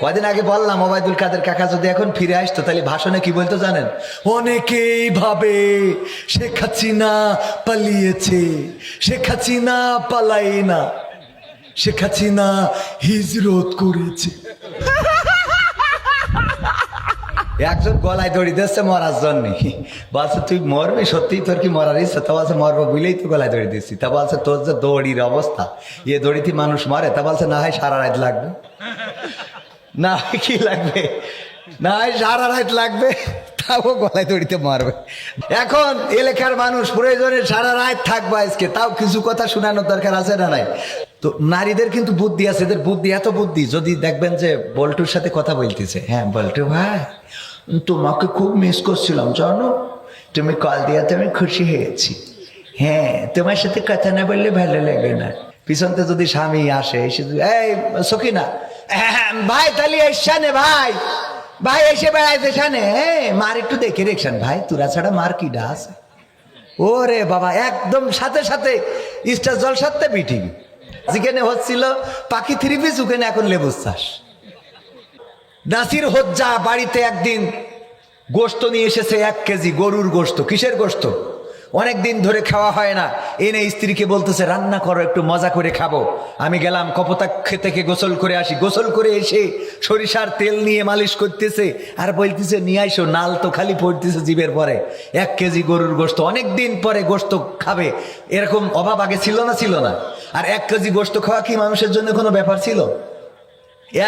কদিন আগে বললাম ওবায়দুল কাদের কাকা যদি এখন ফিরে আসতো তাহলে ভাষণে কি বলতো জানেন? অনেকেই ভাবে শেখ হাসিনা পালিয়েছে, শেখ হাসিনা পালাই না, শেখ হাসিনা হিজরত করেছে। একজন গলায় দড়ি দিচ্ছে মরার জন্য, বলছে তুই মরবি, সত্যি তোর কি মরার ইচ্ছা? তা বলছে মরবো বুঝলেই তো গলায় দড়ি দিচ্ছি। তা বলছে তোর যে দড়ির অবস্থা, এ দড়িতে মানুষ মরে? তা বলছে না হয় সারা রাত লাগবে, না কি লাগবে, না হয় সারা রাত লাগবে, তাও গলায় দড়িতে মারবে। এখন এলাকার মানুষ প্রয়োজনে সারা রাত থাকবে আজকে, তাও কিছু কথা শোনানোর দরকার আছে না নাই? তো নারীদের কিন্তু বুদ্ধি আছে, এদের বুদ্ধি এত বুদ্ধি, যদি দেখবেন যে বল্টুর সাথে কথা বলতেছে, হ্যাঁ বল্টু ভাই তোমাকে খুব মিস করছিলাম জানো, তুমি কল দিয়াতে আমি খুশি হয়েছি, হ্যাঁ তোমার সাথে কথা না বললে ভালো লাগে না। পিছনতে যদি স্বামী আসে এসে, এই সখিনা ভাই তাহলে এসানে ভাই, ভাই এসে বেড়াইতে সানে, হ্যাঁ মার একটু দেখে রেখছেন ভাই, তোরা ছাড়া মার কি ডা আছে? ওরে বাবা, একদম সাথে সাথে স্টার জলসাতে বিটিভি যেখানে হচ্ছিল পাখি থ্রি পিস, ওখানে এখন লেবুর চাষ। নাসির হজ্জা বাড়িতে একদিন গোস্ত নিয়ে এসেছে, 1 কেজি গরুর গোস্ত। কিসের গোস্ত? অনেকদিন ধরে খাওয়া হয় না, এনে স্ত্রীকে বলতেছে রান্না করো, একটু মজা করে খাবো। আমি গেলাম কপোতাক্ষ থেকে গোসল করে আসি, গোসল করে এসে সরিষার তেল নিয়ে মালিশ করতেছে আর বলতেছে নিয়ে আইসো, নাল তো খালি পড়তেছে জিভের পরে। 1 কেজি গরুর গোস্ত, অনেকদিন পরে গোস্ত খাবে, এরকম অভাব আগে ছিল না? ছিল না। আর 1 কেজি গোস্ত খাওয়া কি মানুষের জন্য কোনো ব্যাপার ছিল?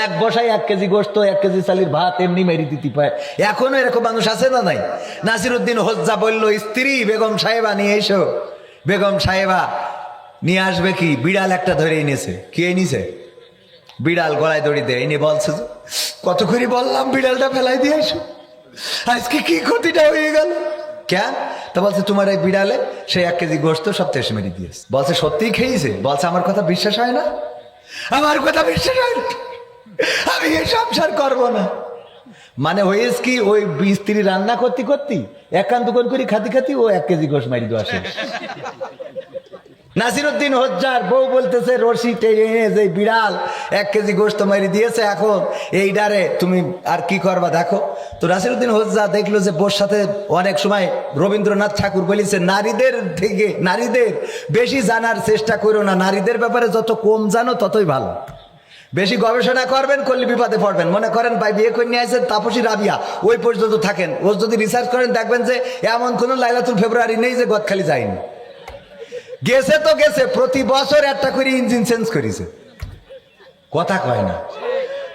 এক বসায় 1 কেজি গোস্ত, 1 কেজি চালির ভাত এমনি মেরি দিতে পায়। এখনো এরকম মানুষ আছে না নাই? নাসিরউদ্দিন হজ্জা বলল স্ত্রী বেগম সাহেবা নিয়ে এসো। বেগম সাহেবা নিয়ে আসবে কি, বিড়াল একটা ধরে এনেছে। কি এনেছে? বিড়াল, গলায় দড়ি দেয়। এনে বলছে কত করে বললাম বিড়ালটা ফেলাই দিয়ে এসো, আজকে কি ক্ষতিটা হয়ে গেল। কেন? তা বলছে তোমার এই বিড়ালে সেই 1 কেজি গোস্ত সব তেস মেরে দিয়েছে। বলছে সত্যিই খেয়েছে? বলছে আমার কথা বিশ্বাস হয় না, আমার কথা বিশ্বাস হয় না, আমি এই সংসার করবো না। মানে হয়েছে কি, ওই স্ত্রী রান্না করতে করতে একান্ত কোন করে খাতি খাতি ও 1 কেজি গোশ মারি দো আসে। নাসিরউদ্দিন হজ্জার বউ বলতেছে রশি টেনে যে বিড়াল 1 কেজি গোস্ত মারি দিয়েছে, এখন এই ডারে তুমি আর কি করবা দেখো। তো নাসিরউদ্দিন হজ্জা দেখলো যে বোর সাথে অনেক সময় রবীন্দ্রনাথ ঠাকুর বলেছে নারীদের থেকে, নারীদের বেশি জানার চেষ্টা করো না, নারীদের ব্যাপারে যত কম জানো ততই ভালো। বেশি গবেষণা করবেন, করলে বিপদে পড়বেন। মনে করেন ভাই বিয়ে করে নিয়ে আসেন তাপসী রাবিয়া, ওই পর্যন্ত থাকেন। ও যদি রিসার্চ করেন দেখবেন যে এমন কোন লাইলাতুল ফেব্রুয়ারি নেই যে গদখালি যায়নি। গেছে তো গেছে, প্রতি বছর একটা করে ইঞ্জিন চেঞ্জ করেছে। কথা কয় না,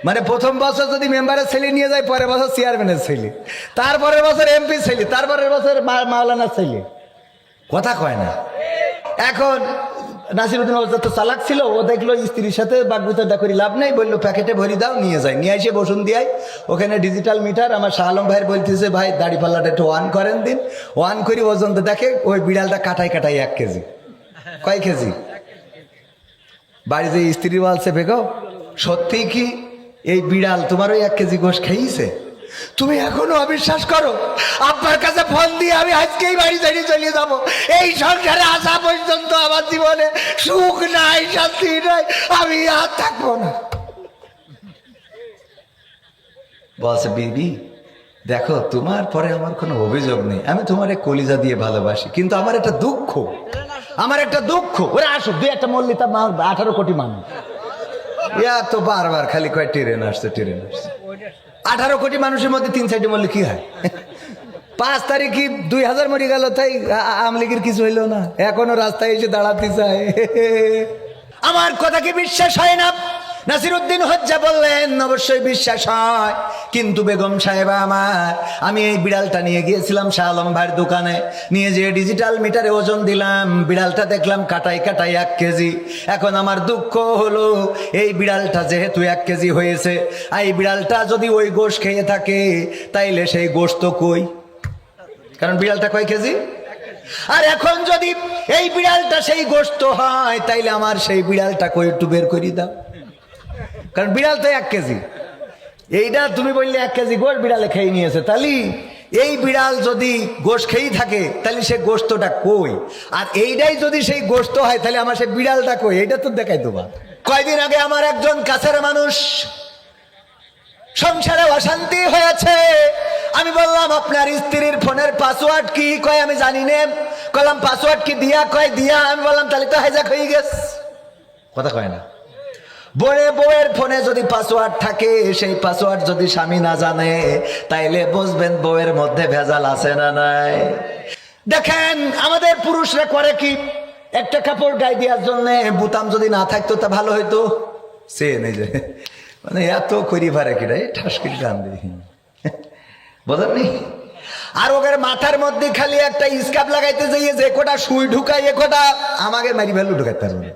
মানে প্রথম বছর যদি মেম্বারের ছেলে নিয়ে যায়, পরের বছর চেয়ারম্যানের ছেলে, তারপরের বছর এমপি ছেলে, তারপরের বছর মাওলানার ছেলে। কথা কয় না। এখন নাসিরউদ্দিন হজ্জা তো চালাক ছিল, ও দেখলো স্ত্রীর সাথে বাগবিতণ্ডা করে লাভ নেই, বললো প্যাকেটে ভরি দাও, নিয়ে যায়। নিয়ে এসে বসুন দিয়ে ওখানে ডিজিটাল মিটার, আমার শাহ আলম ভাইয়ের বলতেছে ভাই দাড়ি পাল্লাটা একটু অন করেন দিন। অন করি ওজন দেখে ওই বিড়ালটা কাটাই কাটাই 1 কেজি। কয় কেজি? বাড়িতে স্ত্রী বলছে বেগম সত্যি কি এই বিড়াল তোমার ওই 1 কেজি গোশ খাইছে? তুমি এখনো অবিশ্বাস করো? আপনার কাছে ফোন দিয়ে আমি আজকেই বাড়ি ছেড়ে চলে যাবো। এই সংসারে আসা পর্যন্ত আমার জীবনে সুখ নাই, শান্তি নাই, আমি আর থাকবো না। বলছে বিবি দেখো তোমার পরে আমার কোনো অভিযোগ নেই, আমি তোমার এক কলিজা দিয়ে ভালোবাসি, কিন্তু আমার একটা দুঃখ, আমার একটা দুঃখ। ওরে আসো, 2-1টা মল্লিতা 18 কোটি মানুষ, ইয়া তো বারবার খালি কয় ট্রেন আসছে ট্রেন আসছে। 18 কোটি মানুষের মধ্যে 3-4টি মরলে কি হয়? 5 তারিখে 2000 মরে গেল, তাই আওয়ামী লীগের কিছু হইলো না, এখনো রাস্তায় এসে দাঁড়াতে চায়। আমার কথা কি বিশ্বাস হয় না? নাসিরউদ্দিন হজ্জা বললেন অবশ্যই বিশ্বাস হয়, কিন্তু বেগম সাহেবা আমার, আমি এই বিড়ালটা নিয়ে গিয়েছিলাম শাহ আলম ভাইয়ের দোকানে, নিয়ে যেয়ে ডিজিটাল মিটারে ওজন দিলাম, বিড়ালটা দেখলাম কাটাই কাটাই 1 কেজি। এখন আমার দুঃখ হলো এই বিড়ালটা যেহেতু 1 কেজি হয়েছে, এই বিড়ালটা যদি ওই গোশ খেয়ে থাকে তাইলে সেই গোশ তো কই, কারণ বিড়ালটা কয় কেজি। আর এখন যদি এই বিড়ালটা সেই গোশত হয় তাইলে আমার সেই বিড়ালটা কই একটু বের করে দাও, কারণ বিড়াল তো 1 কেজি। এইটা তুমি বললে 1 কেজি গোশ বিড়ালে খেয়ে নিয়েছে, তাহলে এই বিড়াল যদি গোশ খেয়েই থাকে তাহলে সে গোশতটা কই, আর এইটাই যদি সেই গোশত হয় তাহলে আমার সেই বিড়ালটা কই, এইটা তো দেখাই দেবা। কয়দিন আগে আমার একজন কাছের মানুষ সংসারে অশান্তি হয়েছে। আমি বললাম আপনার স্ত্রীর ফোনের পাসওয়ার্ড কি? কয় আমি জানি না। কলাম পাসওয়ার্ড কি দিয়া? কয় দিয়া। আমি বললাম তাহলে তো হাইজাক হয়ে গেছে। কথা কয় না। বউয়ের ফোনে যদি পাসওয়ার্ড থাকে, সেই পাসওয়ার্ড যদি স্বামী না জানে, তাইলে বুঝবেন বউয়ের মধ্যে ভেজাল আছে না নাই। দেখেন আমাদের পুরুষরা করে কি, একটা কাপড় গায়ে দেওয়ার জন্য বুতাম যদি না থাকতো তা ভালো হইতো। সে নেই যে মানে এত করি পারে কি রে, ঠাস করে টান দিই, বোঝেননি? আর ওদের মাথার মধ্যে খালি একটা স্কার্ফ লাগাইতে যাইয়ে যে কোটা সুই ঢুকাই, এ কোটা আমাকে মারি ভ্যালু ঢুকাইতে পারবে।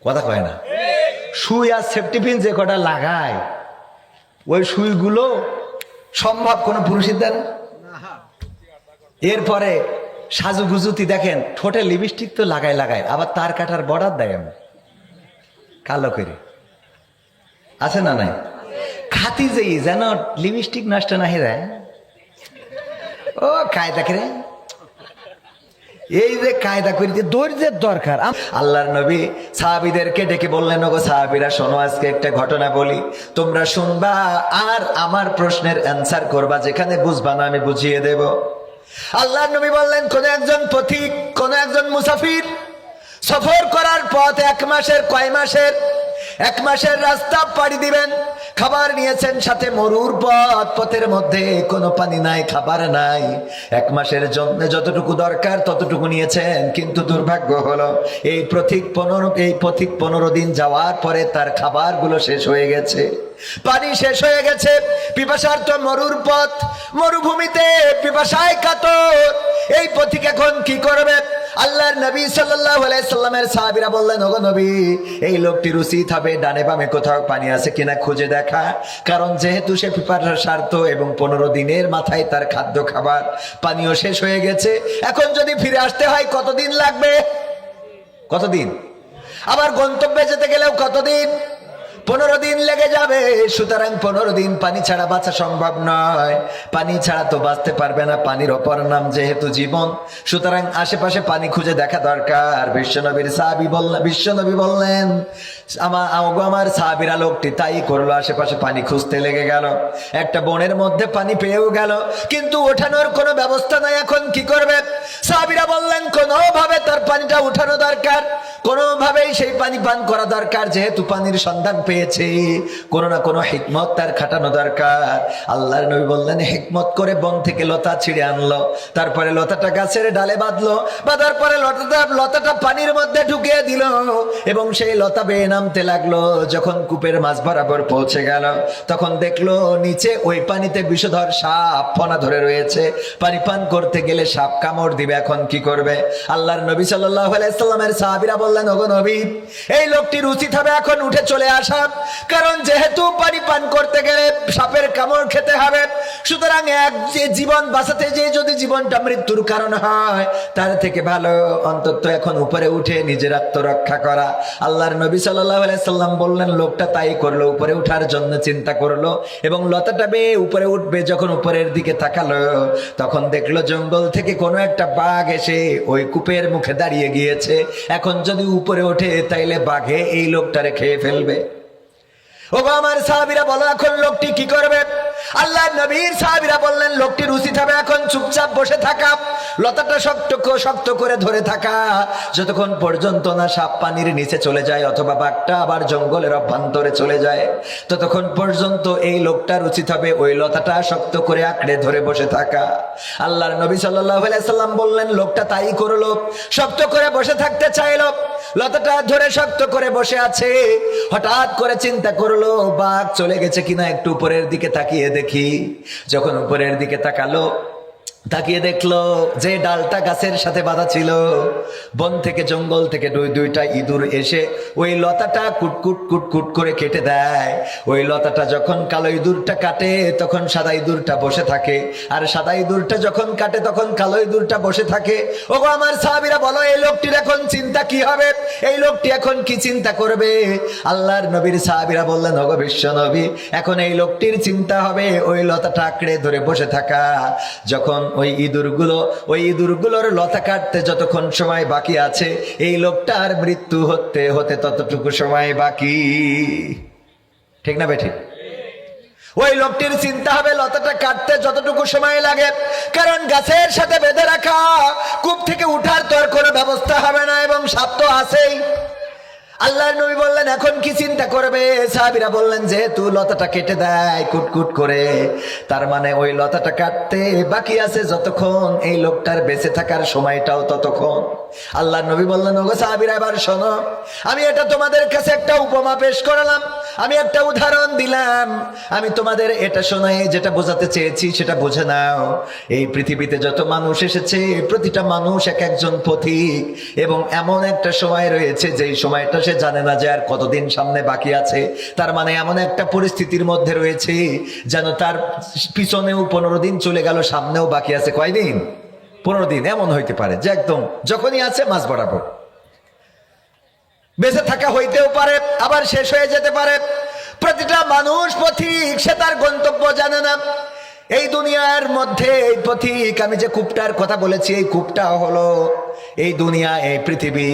কথা কয় না। সুই আর সেফটি পিন যে কটা লাগায়, ওই সুইগুলো সম্ভব কোনো পুরুষের দেন। এরপরে সাজুগুজুতি দেখেন, ঠোঁটে লিপস্টিক তো লাগায়, আবার তার কাটার বর্ডার দেয় আমি কালো করে, আছে না নাই? খাতি যেই যেন লিপস্টিক নষ্ট না হয়ে যায়। ও কায়দা করে, এই যে কায়দা করিতে ধৈর্যের দরকার। আল্লাহর নবী সাহাবীদেরকে ডেকে বললেন, ওগো সাহাবীরা শোনো, আজকে একটা ঘটনা বলি, তোমরা শুনবা আর আমার প্রশ্নের অ্যান্সার করবা, যেখানে বুঝবা না আমি বুঝিয়ে দেব। আল্লাহর নবী বললেন, কোন একজন পথিক, কোন একজন মুসাফির সফর করার পথ 1 মাসের, কয় মাসের? 1 মাসের রাস্তা পাড়ি দিবেন, খাবার নিয়েছেন সাথে মরুর পথ, পথের মধ্যে কোনো পানি নাই, খাবার নাই, 1 মাসের জন্য যতটুকু দরকার ততটুকু নিয়েছেন, কিন্তু দুর্ভাগ্য হলো এই পথিক 15 দিন যাওয়ার পরে তার খাবারগুলো শেষ হয়ে গেছে, পানি শেষ হয়ে গেছে, পিপাসার্ত মরুর পথ, মরুভূমিতে পিপাসায় কাতর। এই পথিক এখন কি করবে? আল্লাহর নবী সাল্লাল্লাহু আলাইহি সাল্লামের সাহাবীরা বললেন, ওগো নবী, এই লোকটির উচিত হবে ডানে বামে কোথাও পানি আছে কিনা খুঁজে দেখা, কারণ যেহেতু সে পিপাসার্ত এবং 15 দিনের মাথায় তার খাদ্য খাবার পানিও শেষ হয়ে গেছে, এখন যদি ফিরে আসতে হয় কতদিন লাগবে? কতদিন? আবার গন্তব্যে যেতে গেলেও কতদিন? 15 দিন লেগে যাবে। সুতরাং 15 দিন পানি ছাড়া বাঁচা সম্ভব নয়, পানি ছাড়া তো বাঁচতে পারবে না, পানির অপর নাম যেহেতু জীবন, সুতরাং আশেপাশে পানি খুঁজে দেখা দরকার। বিশ্বনবী বললেন, আমার সাহাবীরা, লোকটি তাই করলো, আশেপাশে পানি খুঁজতে লেগে গেল, একটা বনের মধ্যে পানি পেয়েও গেল, কিন্তু ওঠানোর কোনো ব্যবস্থা নাই, এখন কি করবে? সাহাবীরা বললেন, কোনোভাবে তার পানিটা উঠানো দরকার, কোনোভাবেই সেই পানি পান করা দরকার, যেহেতু পানির সন্ধান পেয়েছে, কোনো না কোনো হিকমত তার খাটানো দরকার। আল্লাহর নবী বললেন, হিকমত করে বন থেকে লতা ছিঁড়ে আনলো, তারপরে লতাটা গাছের ডালে বাঁধলো, বাঁধার পরে লতাটা পানির মধ্যে ঢুকিয়ে দিল এবং সেই লতা বেয়ে নামতে লাগলো। যখন কূপের মাঝ বরাবর পৌঁছে গেল, তখন দেখলো নিচে ওই পানিতে বিষধর সাপ ফনা ধরে রয়েছে, পানি পান করতে গেলে সাপ কামড় দিবে, এখন কি করবে? আল্লাহর নবী সাল্লাল্লাহু আলাইহি সাল্লামের সাহাবীরা বললেন, ওগো নবী, এই লোকটির উচিত হবে এখন উঠে চলে আসা, কারণ যেহেতু পানি পান করতে গেলে সাপের কামড় খেতে হবে, সুতরাং যে জীবন বাঁচাতে যে যদি জীবনটা মৃত্যুর কারণ হয়, তার থেকে ভালো অন্তত এখন উপরে উঠে নিজের আত্মরক্ষা করা। আল্লাহর নবী সাল্লাল্লাহু আলাইহি সাল্লাম বললেন, লোকটা তাই করলো, উপরে উঠার জন্য চিন্তা করলো এবং লতাটা বেয়ে উপরে উঠবে, যখন উপরের দিকে তাকালো, তখন দেখলো জঙ্গল থেকে কোনো একটা বাঘ এসে ওই কূপের মুখে দাঁড়িয়ে গিয়েছে। এখন যদি উপরে ওঠে তাইলে বাঘে এই লোকটারে খেয়ে ফেলবে। ওগো আমার সাহাবীরা, বলো এখন লোকটি কি করবে? আল্লাহর নবীর সাহাবীরা বললেন, লোকটির উচিত হবে এখন চুপচাপ বসে থাকা, লতাটা শক্ত করে ধরে থাকা, যতক্ষণ পর্যন্ত না সাপ পানির নিচে চলে যায় অথবা বাঘটা আবার জঙ্গলের অভ্যন্তরে চলে যায়, ততক্ষণ পর্যন্ত এই লোকটার উচিত হবে ওই লতাটা শক্ত করে আঁকড়ে ধরে বসে থাকা। আল্লাহর নবী সাল্লাল্লাহু আলাইহি সাল্লাম বললেন, লোকটা তাই করলো, শক্ত করে বসে থাকতে চাইলো, লতাটা ধরে শক্ত করে বসে আছে। হঠাৎ করে চিন্তা করলো, বাঘ চলে গেছে কিনা, একটু উপরের দিকে তাকিয়ে দেখি। যখন উপরের দিকে তাকিয়ে দেখলো যে ডালটা গাছের সাথে বাঁধা ছিল, বন থেকে জঙ্গল থেকে দুইটা ইঁদুর এসে ওই লতাটা কুটকুট করে কেটে দেয়। ওই লতাটা যখন কালো ইঁদুরটা কাটে তখন সাদা ইঁদুরটা বসে থাকে, আর সাদা ইঁদুরটা যখন কাটে তখন কালো ইঁদুরটা বসে থাকে। ওগো আমার সাহাবীরা, বলো এই লোকটির এখন চিন্তা কি হবে? এই লোকটি এখন কি চিন্তা করবে? আল্লাহর নবীর সাহাবীরা বললেন, ওগো বিশ্ব নবী, এখন এই লোকটির চিন্তা হবে ওই লতাটা আঁকড়ে ধরে বসে থাকা। যখন ওই ইঁদুরগুলোর লতা কাটতে যতক্ষণ সময় বাকি আছে, এই লোকটার মৃত্যু হতে ততটুকু সময় বাকি। ঠিক না বেঠিক? ওই লোকটির চিন্তা হবে লতাটা কাটতে যতটুকু সময় লাগে, কারণ গাছের সাথে বেঁধে রাখা, কূপ থেকে উঠার তো আর কোনো ব্যবস্থা হবে না, এবং সাপ তো আছেই। আল্লাহর নবী বললেন এখন কি চিন্তা করবে? সাহাবীরা বললেন যেহেতু লতাটা কেটে দেয় কুটকুট করে, তার মানে ওই লতাটা কাটতে বাকি আছে যতক্ষণ, এই লোকটার বেঁচে থাকার সময়টাও ততক্ষণ। আল্লাহর নবী বললেন ওগো সাহাবীরা এবার শোনো, আমি এটা তোমাদের কাছে একটা উপমা পেশ করলাম, আমি একটা উদাহরণ দিলাম, আমি তোমাদের এটা শোনাই যেটা বোঝাতে চেয়েছি সেটা বুঝে নাও। এই পৃথিবীতে যত মানুষ এসেছে প্রতিটা মানুষ এক একজন পথিক, এবং এমন একটা সময় রয়েছে যেই সময়টা সে জানে না যে আর কতদিন সামনে বাকি আছে। তার মানে এমন একটা পরিস্থিতির মধ্যে রয়েছে যেন তার পিছনেও 15 দিন চলে গেল, সামনেও বাকি আছে কয়দিন? 15 দিন। এমন হইতে পারে যে একদম যখনই আছে মাঝ বরাবর। বেঁচে থাকা হইতেও পারে, আবার শেষ হয়ে যেতে পারে। প্রতিটা মানুষ পথিক, সে তার গন্তব্য জানে না। এই দুনিয়ার মধ্যে এই পথিক, আমি যে কূপটার কথা বলেছি এই কূপটা হলো এই দুনিয়া, এই পৃথিবী।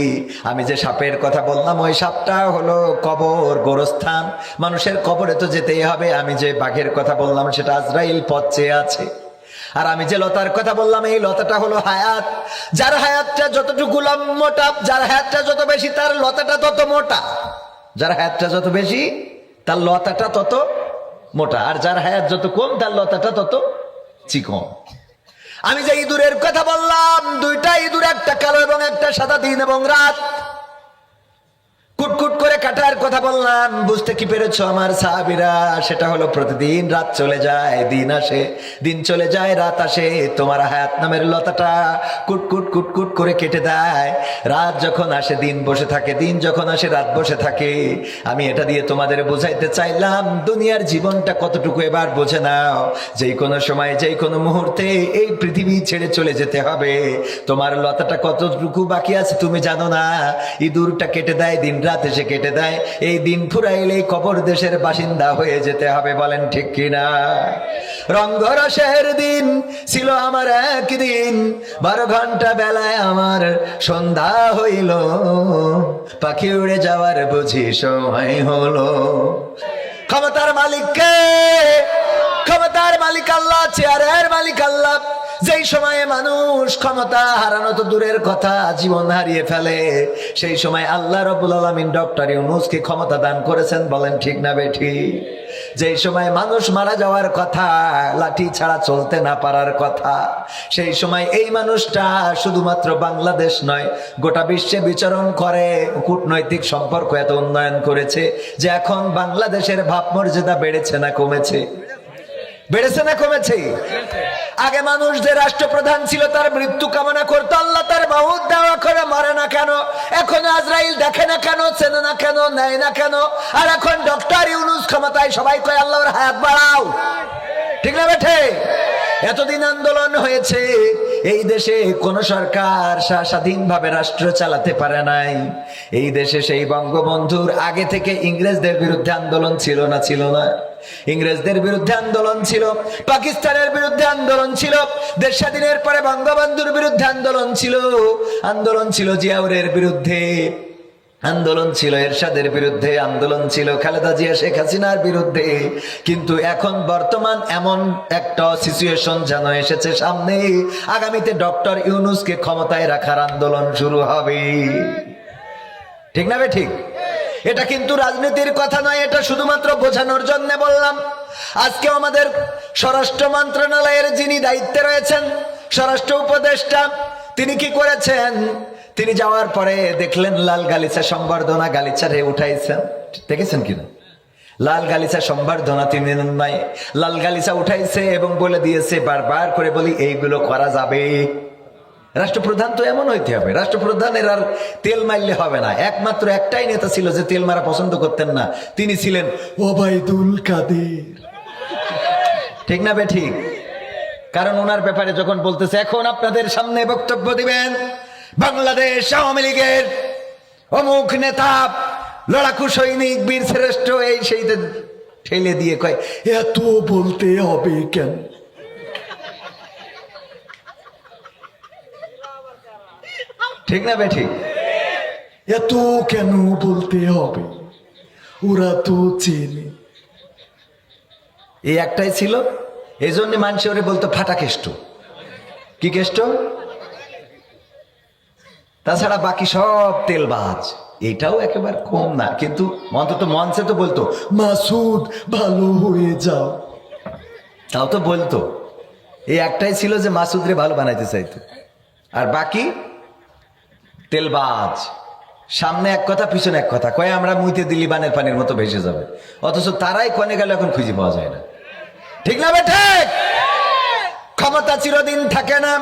আমি যে সাপের কথা বললাম ওই সাপটা হলো কবর, গোরস্থান, মানুষের কবরে তো যেতেই হবে। আমি যে বাঘের কথা বললাম সেটা আজরাইল পথ চেয়ে আছে। আর আমি যে লতার কথা বললাম এই লতাটা হলো হায়াত। যার হায়াতটা যতটুকু মোটা, যার হায়াতটা যত বেশি তার লতাটা তত মোটা। যার হায়াতটা যত বেশি তার লতাটা তত মোটা, আর যার হায়াত যত কম তার লতাটা তত চিকন। আমি যে ইঁদুরের কথা বললাম, দুইটা ইঁদুর, একটা কালো এবং একটা সাদা, দিন এবং রাত কুটকুট করে কাটার কথা বললাম। বুঝতে কি পেরেছো আমার সাহাবীরা? সেটা হলো প্রতিদিন রাত চলে যায়, দিন আসে, দিন চলে যায়, রাত আসে। তোমার হায়াত নামের লতাটা কুটকুট কুটকুট করে কেটে দেয়। রাত যখন আসে দিন বসে থাকে, দিন যখন আসে রাত বসে থাকে। আমি এটা দিয়ে তোমাদের বোঝাইতে চাইলাম দুনিয়ার জীবনটা কতটুকু এবার বোঝে নাও। যেই কোনো সময় যেই কোনো মুহূর্তে এই পৃথিবী ছেড়ে চলে যেতে হবে। তোমার লতাটা কতটুকু বাকি আছে তুমি জানো না। ইঁদুরটা কেটে দেয়, দিন রাত এসে কেটে দেয়। এই দিন ফুরাইলে কবর দেশের বাসিন্দা হয়ে যেতে হবে, বলেন ঠিক কিনা? রঙ্গরসের দিন ছিল আমার একদিন, 12 ঘন্টা বেলায় আমার সন্ধ্যা হইল, পাখি উড়ে যাওয়ার বুঝি সময় হলো। ক্ষমতার মালিক কে? ক্ষমতার মালিক আল্লাহ, চেয়ারের মালিক আল্লাহ। যেই সময়ে মানুষ ক্ষমতা হারানো তো দূরের কথা, জীবন হারিয়ে ফেলে, সেই সময় আল্লাহ রাব্বুল আলামিন ডক্টর ইউনূসকে ক্ষমতা দান করেছেন, বলেন ঠিক না বেঠিক? যেই সময় মানুষ মারা যাওয়ার কথা, লাঠি ছাড়া চলতে না পারার কথা, সেই সময় এই মানুষটা শুধুমাত্র বাংলাদেশ নয় গোটা বিশ্বে বিচরণ করে। কূটনৈতিক সম্পর্ক এত উন্নয়ন করেছে যে এখন বাংলাদেশের ভাবমর্যাদা বেড়েছে না কমেছে? বেড়েছে না কমেছে? আগে মানুষ যে রাষ্ট্রপ্রধান ছিল তার মৃত্যু কামনা করতো, আল্লাহ তার মাউত দেওয়া করে মরে না কেন? এখন আজরাইল দেখে না কেন, চেনে না কেন, নেয় না কেন? আর এখন ডক্টর ইউনূস ক্ষমতায়, সবাই কয় আল্লাহর হায়াত বাড়াও, ঠিক না বেঠে? এতদিন আন্দোলন হয়েছে, এই দেশে কোন সরকার স্বাধীনভাবে রাষ্ট্র চালাতে পারে নাই। এই দেশে সেই বঙ্গবন্ধুর আগে থেকে ইংরেজদের বিরুদ্ধে আন্দোলন ছিল না? ছিল না? ইংরেজদের বিরুদ্ধে আন্দোলন ছিল, পাকিস্তানের বিরুদ্ধে আন্দোলন ছিল, দেশ স্বাধীনের পরে বঙ্গবন্ধুর বিরুদ্ধে আন্দোলন ছিল, আন্দোলন ছিল জিয়াউরের বিরুদ্ধে, আন্দোলন ছিল এরশাদের বিরুদ্ধে, আন্দোলন ছিল খালেদা জিয়া শেখ হাসিনার বিরুদ্ধে। কিন্তু এখন বর্তমান এমন একটা সিচুয়েশন যেন এসেছে সামনে, আগামীতে ডক্টর ইউনূসকে ক্ষমতায় রাখার আন্দোলন শুরু হবে, ঠিক না ঠিক? এটা কিন্তু রাজনীতির কথা নয়, এটা শুধুমাত্র বোঝানোর জন্য বললাম। আজকে আমাদের স্বরাষ্ট্র মন্ত্রণালয়ের যিনি দায়িত্বে রয়েছেন, স্বরাষ্ট্র উপদেষ্টা, তিনি কি করেছেন? তিনি যাওয়ার পরে দেখলেন লাল গালিচা সম্বর্ধনা, গালিচারে উঠাইছেন, দেখেছেন কিনা? লাল গালিচা সম্বর্ধনা তিনি নাই, লাল গালিচা উঠাইছে এবং বলে দিয়েছে, বারবার করে বলি এইগুলো করা যাবে। রাষ্ট্রপ্রধান তো এমন হইতে হবে, রাষ্ট্রপ্রধানের আর তেল মারলে হবে না। একমাত্র একটাই নেতা ছিল যে তেল মারা পছন্দ করতেন না, তিনি ছিলেন ওবায়দুল কাদের, ঠিক না বেঠিক? কারণ ওনার ব্যাপারে যখন বলতেছে এখন আপনাদের সামনে বক্তব্য দিবেন বাংলাদেশ আওয়ামী লীগের অমুক নেতা, লড়াকু সৈনিক, বীর শ্রেষ্ঠ, এই সেই ঠেলে দিয়ে কয় এত বলতে হবে কেন? ঠিক না বেঠিক? এত কেন বলতে হবে? ওরা তো চেনে। এই একটাই ছিল, এই জন্য মানুষ ওরে বলতো ফাটা কেষ্ট। কি কেষ্ট? তাছাড়া বাকি সব তেলবাজ। এটাও একেবারে কম না, কিন্তু অন্তত মঞ্চে তো বলতো মাসুদ ভালো হয়ে যাও, তাও তো বলতো। এই একটাই ছিল যে মাসুদ রে ভালো বানাইতে চাইতো, আর বাকি তেলবাজ। সামনে এক কথা পিছনে এক কথা কয়, আমরা মুইতে দিলি বানের পানির মতো ভেসে যাবে, অথচ তারাই কনে গেল এখন খুঁজে পাওয়া যায় না। ঠিক না বেঠে? ক্ষমতা চিরদিন থাকে না,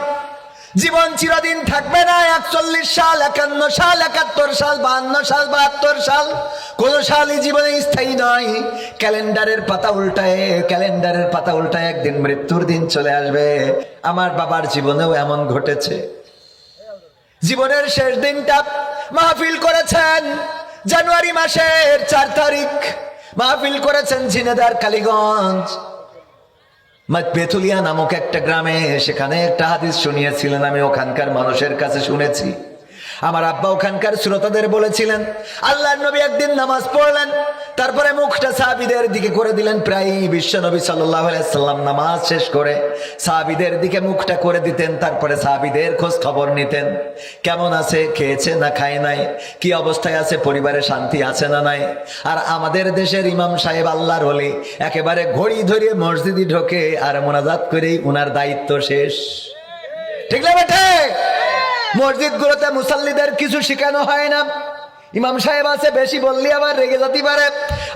জীবন চিরদিন থাকবে না। 41 সাল, 51 সাল, 71 সাল, 52 সাল, 72 সাল, কোন সালই জীবনে স্থায়ী নয়। ক্যালেন্ডারের পাতা উল্টায় একদিন মৃত্যুর দিন চলে আসবে। আমার বাবার জীবনেও এমন ঘটেছে। জীবনের শেষ দিনটা মাহফিল করেছেন জানুয়ারি মাসের 4 তারিখ, মাহফিল করেছেন ঝিনেদার কালীগঞ্জ বেতুলিয়া নামক একটা গ্রামে। সেখানে একটা হাদিস শুনিয়েছিলেন, আমি ওখানকার মানুষের কাছে শুনেছি। আমার আব্বা ওখানকার শ্রোতাদের বলেছিলেন, আল্লাহর নবী একদিন নামাজ পড়লেন, তারপরে মুখটা সাহাবীদের দিকে করে দিলেন। প্রায় বিশ্ব নবী সাল্লাল্লাহু আলাইহি সাল্লাম নামাজ শেষ করে সাহাবীদের দিকে মুখটা করে দিতেন, তারপরে সাহাবীদের খোঁজ খবর নিতেন। কেমন আছে, খেয়েছে না খায় নাই, কি অবস্থায় আছে, পরিবারে শান্তি আছে না নাই। আর আমাদের দেশের ইমাম সাহেব আল্লাহর ওলি একেবারে ঘড়ি ধরিয়ে মসজিদে ঢোকে আর মোনাজাত করেই উনার দায়িত্ব শেষ। ঠিক না বেটে? মসজিদ গুলোতে মুসাল্লিদের কিছু শেখানো হয় না। ইমাম সাহেব আছে, বেশি বললি আবার রেগে যেতে পারে।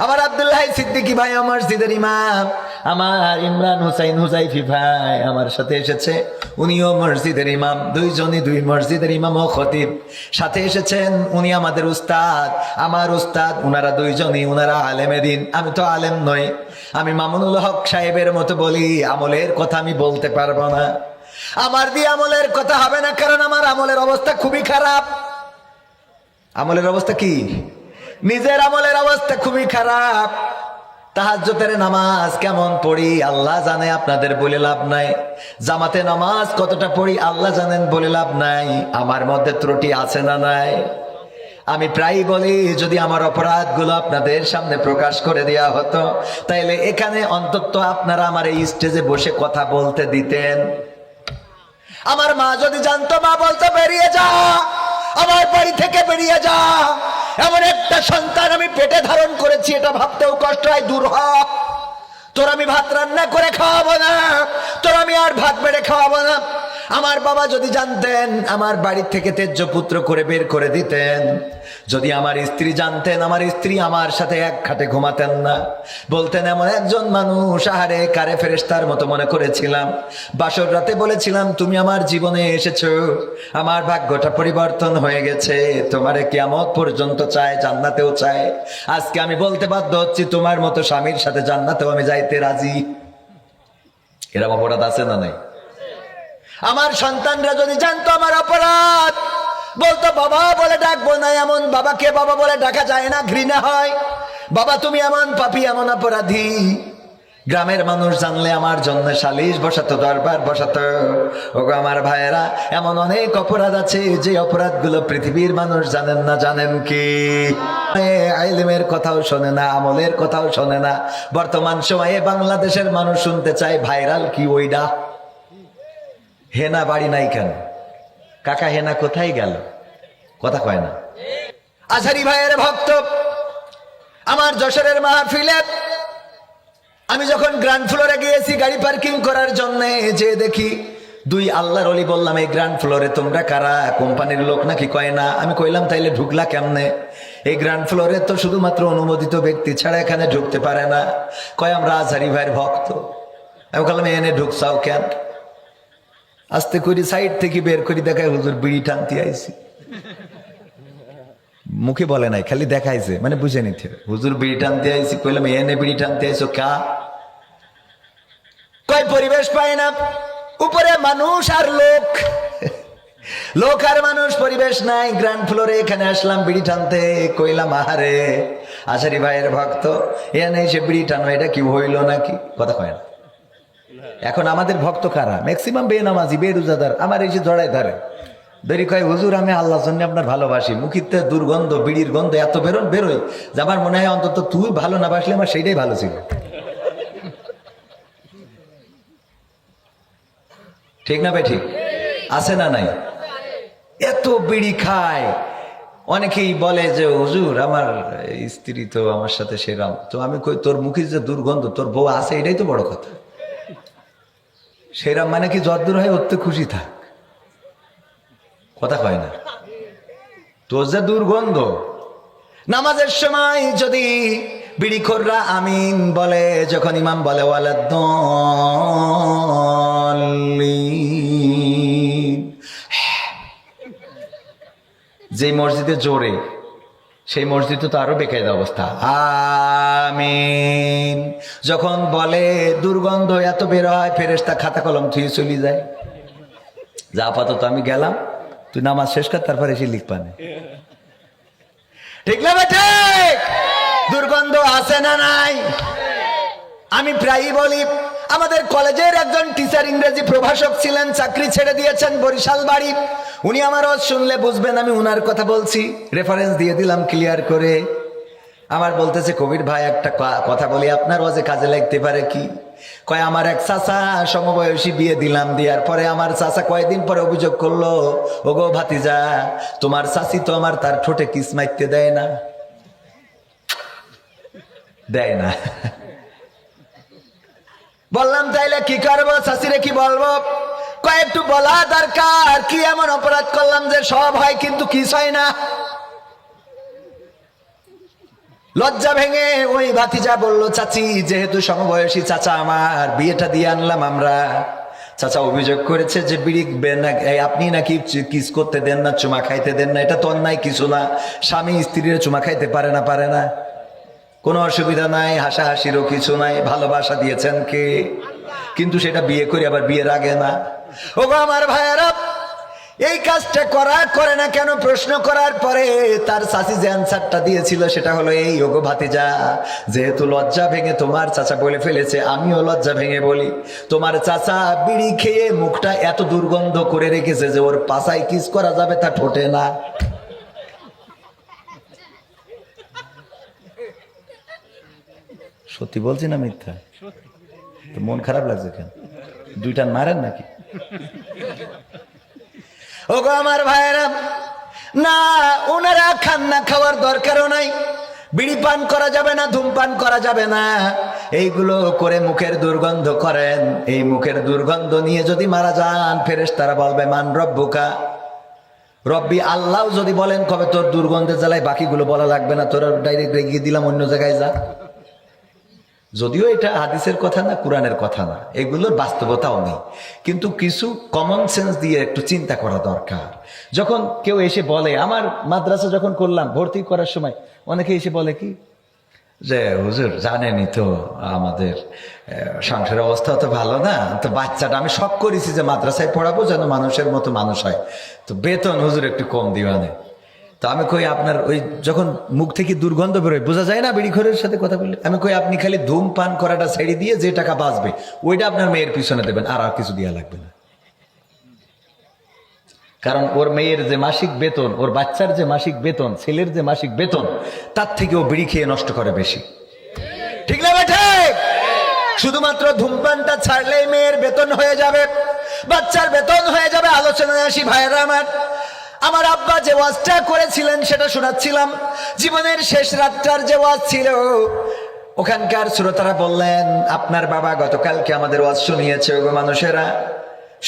আমার আব্দুল্লাহ সিদ্দিকী ভাই আমার মসজিদের ইমাম, আমার ইমরান হুসাইন হুজাইফি ভাই আমার সাথে এসেছে, উনিও মসজিদের ইমাম। দুইজনই দুই মসজিদের ইমাম ও খতিব। সাথে এসেছেন উনি আমাদের উস্তাদ, আমার উস্তাদ। উনারা দুইজনই, উনারা আলেমে দিন, আমি তো আলেম নই। আমি মামুনুল হক সাহেবের মতো বলি, আমলের কথা আমি বলতে পারবো না। আমার দিয়ে আমলের কথা হবে না, কারণ আমার আমলের অবস্থা খুবই খারাপ। আমলের অবস্থা কি? নিজের আমলের অবস্থা খুবই খারাপ। তাহাজ্জুদের নামাজ কেমন পড়ি আল্লাহ জানে, আপনাদের বলে লাভ নাই। জামাতে নামাজ কতটা পড়ি আল্লাহ জানেন, বলে লাভ নাই। আমার মধ্যে ত্রুটি আছে না নাই? আমি প্রায় বলি, যদি আমার অপরাধগুলো আপনাদের সামনে প্রকাশ করে দেওয়া হতো, তাইলে এখানে অন্তত আপনারা আমার এই স্টেজে বসে কথা বলতে দিতেন। আমার মা যদি জানতো, মা বলতো বেরিয়ে যা, আমার বাড়ি থেকে বেরিয়ে যা। এমন একটা সন্তান আমি পেটে ধারণ করেছি, এটা ভাবতেও কষ্ট হয়। দূর হ, তোর আমি ভাত রান্না করে খাওয়াবো না, তোর আমি আর ভাত বেড়ে খাওয়াবো না। আমার বাবা যদি জানতেন, আমার বাড়ি থেকে তেজ্য পুত্র করে বের করে দিতেন। যদি আমার স্ত্রী জানতেন, আমার স্ত্রী আমার সাথে এক খাটে ঘুমাতেন না। বলতেন এমন একজন মানুষ, আহারে কারে ফেরেশতার মতো মনে করেছিলাম। বাসর রাতে বলেছিলাম, তুমি আমার জীবনে এসেছো, আমার ভাগ্যটা পরিবর্তন হয়ে গেছে। তোমারে কিয়ামত পর্যন্ত চায়, জান্নাতেও চায়। আজকে আমি বলতে বাধ্য হচ্ছি, তোমার মতো স্বামীর সাথে জান্নাতেও আমি যাইতে রাজি। এরকম অপরাধ আছে না নাই? আমার সন্তানরা যদি জানতো আমার অপরাধ, বলতো বাবা বলে ডাকবো না। এমন বাবাকে বাবা বলে ডাকা যায় না, ঘৃণা হয়। বাবা তুমি এমন পাপী, এমন অপরাধী। গ্রামের মানুষ জানলে আমার জন্য সালিশ বসাতো, দরবার বসাতো। ওগো আমার ভাইয়েরা, এমন অনেক অপরাধ আছে যে অপরাধগুলো পৃথিবীর মানুষ জানেন না। জানেন কি? ইলমের কথাও শোনে না, আমলের কথাও শোনে না। বর্তমান সময়ে বাংলাদেশের মানুষ শুনতে চায় ভাইরাল কি ওইডা। হেনা বাড়ি নাই কেন? কাকা হেনা কোথায় গেল? কথা কয় না। আজহারি ভাইয়ের ভক্ত, আমার যশোরের মাহফিলে আমি যখন গ্রাউন্ড ফ্লোরে গিয়েছি গাড়ি পার্কিং করার জন্য, যে দেখি দুই আল্লাহর ওলি। বললাম এই গ্রাউন্ড ফ্লোরে তোমরা কারা? কোম্পানির লোক নাকি? কয় না। আমি কইলাম তাইলে ঢুকলা কেমনে? এই গ্রাউন্ড ফ্লোরে তো শুধুমাত্র অনুমোদিত ব্যক্তি ছাড়া এখানে ঢুকতে পারে না। কয় আমরা আজহারি ভাইয়ের ভক্ত। আমি বললাম এনে ঢুকছাও কেন? আস্তে করি সাইড থেকে বের করি, দেখায় হুজুর বিড়ি টানতে আইছি। মুখে বলে নাই, খালি দেখাইছে, মানে বুঝে নিতে হুজুর বিড়ি টানতে আইছি। কইলাম এনে বিড়ি টানতে আইছো কা? কয় পরিবেশ পায় না, উপরে মানুষ আর লোক, লোক আর মানুষ, পরিবেশ নাই। গ্রাউন্ড ফ্লোরে এখানে আসলাম বিড়ি টানতে। কইলাম আহারে আশারি ভাইয়ের ভক্ত, এনে এসে বিড়ি টানো, এটা কি হইল নাকি? কথা কয় না। এখন আমাদের ভক্ত কারা? ম্যাক্সিমাম বেনামাজি, বেরোজাদার। আমার এসে জড়ায় ধরে, ধরি কয় হুজুর আমি আল্লাহর জন্য আপনার ভালোবাসি। মুখিতে দুর্গন্ধ, বিড়ির গন্ধ এত বেরোয় যে আমার মনে হয় অন্তত তুই ভালো না বাসলে আমার সেইটাই ভালো ছিল। ঠিক না ভাই? ঠিক আছে না নাই? এত বিড়ি খায়। অনেকেই বলে যে হুজুর আমার স্ত্রী তো আমার সাথে সেরাম। তো আমি কই তোর মুখে যে দুর্গন্ধ, তোর বউ আছে এটাই তো বড় কথা। সেরাম মানে কি যদ্দূর হয় ওর তো খুশি থাক, কথা কয় না। তোর যে দুর্গন্ধ, নামাজের সময় যদি বিড়িখোররা আমিন বলে, যখন ইমাম বলে ওয়ালাদ্দল্লিন, যে মসজিদে জোরে সেই মসজিদে তো আরো বেকায়দা অবস্থা, আমিন যখন বলে দুর্গন্ধ এত বের হয় ফেরেশতা খাতা কলম থুয়ে চলে যায়। যা আপাতত আমি গেলাম, তুই নামাজ শেষ কর, তারপরে এসে লিখবানে। ঠিক না বেঠে? দুর্গন্ধ আছে না নাই? আমি প্রায়ই বলি, আমাদের কলেজের একজন টিচার ইংরেজি প্রভাষক ছিলেন, চাকরি ছেড়ে দিয়েছেন, বরিশাল বাড়ি। উনি আমার ওয়াজ শুনলে বুঝবেন আমি উনার কথা বলছি, রেফারেন্স দিয়ে দিলাম ক্লিয়ার করে। আমার বলতেছে কবির ভাই একটা কথা বলি, আপনার ওয়াজে কাজে লাগতে পারে কি? কয় আমার এক চাচা সমবয়সী বিয়ে দিলাম, দেওয়ার পরে আমার চাচা কয়েকদিন পরে অভিযোগ করলো, ওগো ভাতিজা তোমার চাচি তো আমার তার ঠোঁটে কিস মারতে দেয় না। দেয় না। বললাম তাইলে কি করবো, চাচিরে কি বলবো? কয় একটু বলা দরকার, কি এমন অপরাধ করলাম যে সব হয় কিন্তু কিস হয় না? লজ্জা ভেঙে ওই ভাতিজা বলল, চাচি যেহেতু সমবয়সী চাচা আমার, বিয়েটা দিয়ে আনলাম আমরা। চাচা অভিযোগ করেছে যে বিড়ি আপনি নাকি কিস করতে দেন না, চুমা খাইতে দেন না। এটা তো অন্যায় কিছু না, স্বামী স্ত্রীর চুমা খাইতে পারে না, পারে না, কোনো অসুবিধা নাই, হাসাহাসিরও কিছু নাই, ভালোবাসা দিয়েছেন কে? কিন্তু সেটা বিয়ে করি আবার বিয়ের আগে না। ওগো আমার ভাইয়েরা, এই কাজটা করে না কেন প্রশ্ন করার পরে তার চাচি যে অ্যান্সারটা দিয়েছিল সেটা হলো এই, ওগো ভাতিজা যেহেতু লজ্জা ভেঙে তোমার চাচা বলে ফেলেছে, আমিও লজ্জা ভেঙে বলি, তোমার চাচা বিড়ি খেয়ে মুখটা এত দুর্গন্ধ করে রেখেছে যে ওর পাছায় কিস করা যাবে তা ঠোঁটে না। সত্যি বলছি না মিথ্যা? তো মন খারাপ লাগছে কেন? দুইটা মারেন নাকি? ওগো আমার ভাইয়েরা, না ওনারা খান না, খাওয়ার দরকারও নাই। বিড়ি পান করা যাবে না, ধূমপান করা যাবে না, এইগুলো করে মুখের দুর্গন্ধ করেন। এই মুখের দুর্গন্ধ নিয়ে যদি মারা যান, ফেরেশতারা বলবে মান রব্বুকা, রব্বি আল্লাহ যদি বলেন কবে তোর দুর্গন্ধের জ্বালায় বাকিগুলো বলা লাগবে না, তোর ডাইরেক্ট রেগিয়ে দিলাম অন্য জায়গায় যা। যদিও এটা হাদিসের কথা না, কোরআনের কথা না, এগুলোর বাস্তবতাও নেই, কিন্তু কিছু কমন সেন্স দিয়ে একটু চিন্তা করা দরকার। যখন কেউ এসে বলে, আমার মাদ্রাসা যখন করলাম ভর্তি করার সময় অনেকে এসে বলে কি যে হুজুর জানেনই তো আমাদের সংসারের অবস্থা তো ভালো না, তো বাচ্চাটা আমি শখ করেছি যে মাদ্রাসায় পড়াবো যেন মানুষের মতো মানুষ হয়, তো বেতন হুজুর একটু কম দিবানে। তো আমি কই আপনার ওই যখন মুখ থেকে দুর্গন্ধ বেরোয় বোঝা যায় না বিড়িখোরের সাথে কথা বললে? আমি কই আপনি খালি ধূমপান করাটা ছেড়ে দিয়ে যে টাকা বাঁচবে ওইটা আপনার মেয়ের পিছনে দেবেন, আর কিছু দেওয়া লাগবে না। কারণ ওর মেয়ের যে মাসিক বেতন, ওর বাচ্চার যে মাসিক বেতন, ছেলের যে মাসিক বেতন, তার থেকে ও বিড়ি খেয়ে নষ্ট করে বেশি। ঠিক না বেঠে? শুধুমাত্র ধূমপানটা ছাড়লেই মেয়ের বেতন হয়ে যাবে, বাচ্চার বেতন হয়ে যাবে। আলোচনায় আসি ভাইয়েরা আমার। আমার আব্বা যে ওয়াজটা করেছিলেন সেটা শোনাচ্ছিলাম, জীবনের শেষ রাতটার যে ওয়াজ ছিল, ওখানকার শ্রোতারা বললেন আপনার বাবা গতকালকে আমাদের ওয়াজ শুনিয়েছে। ওগো মানুষেরা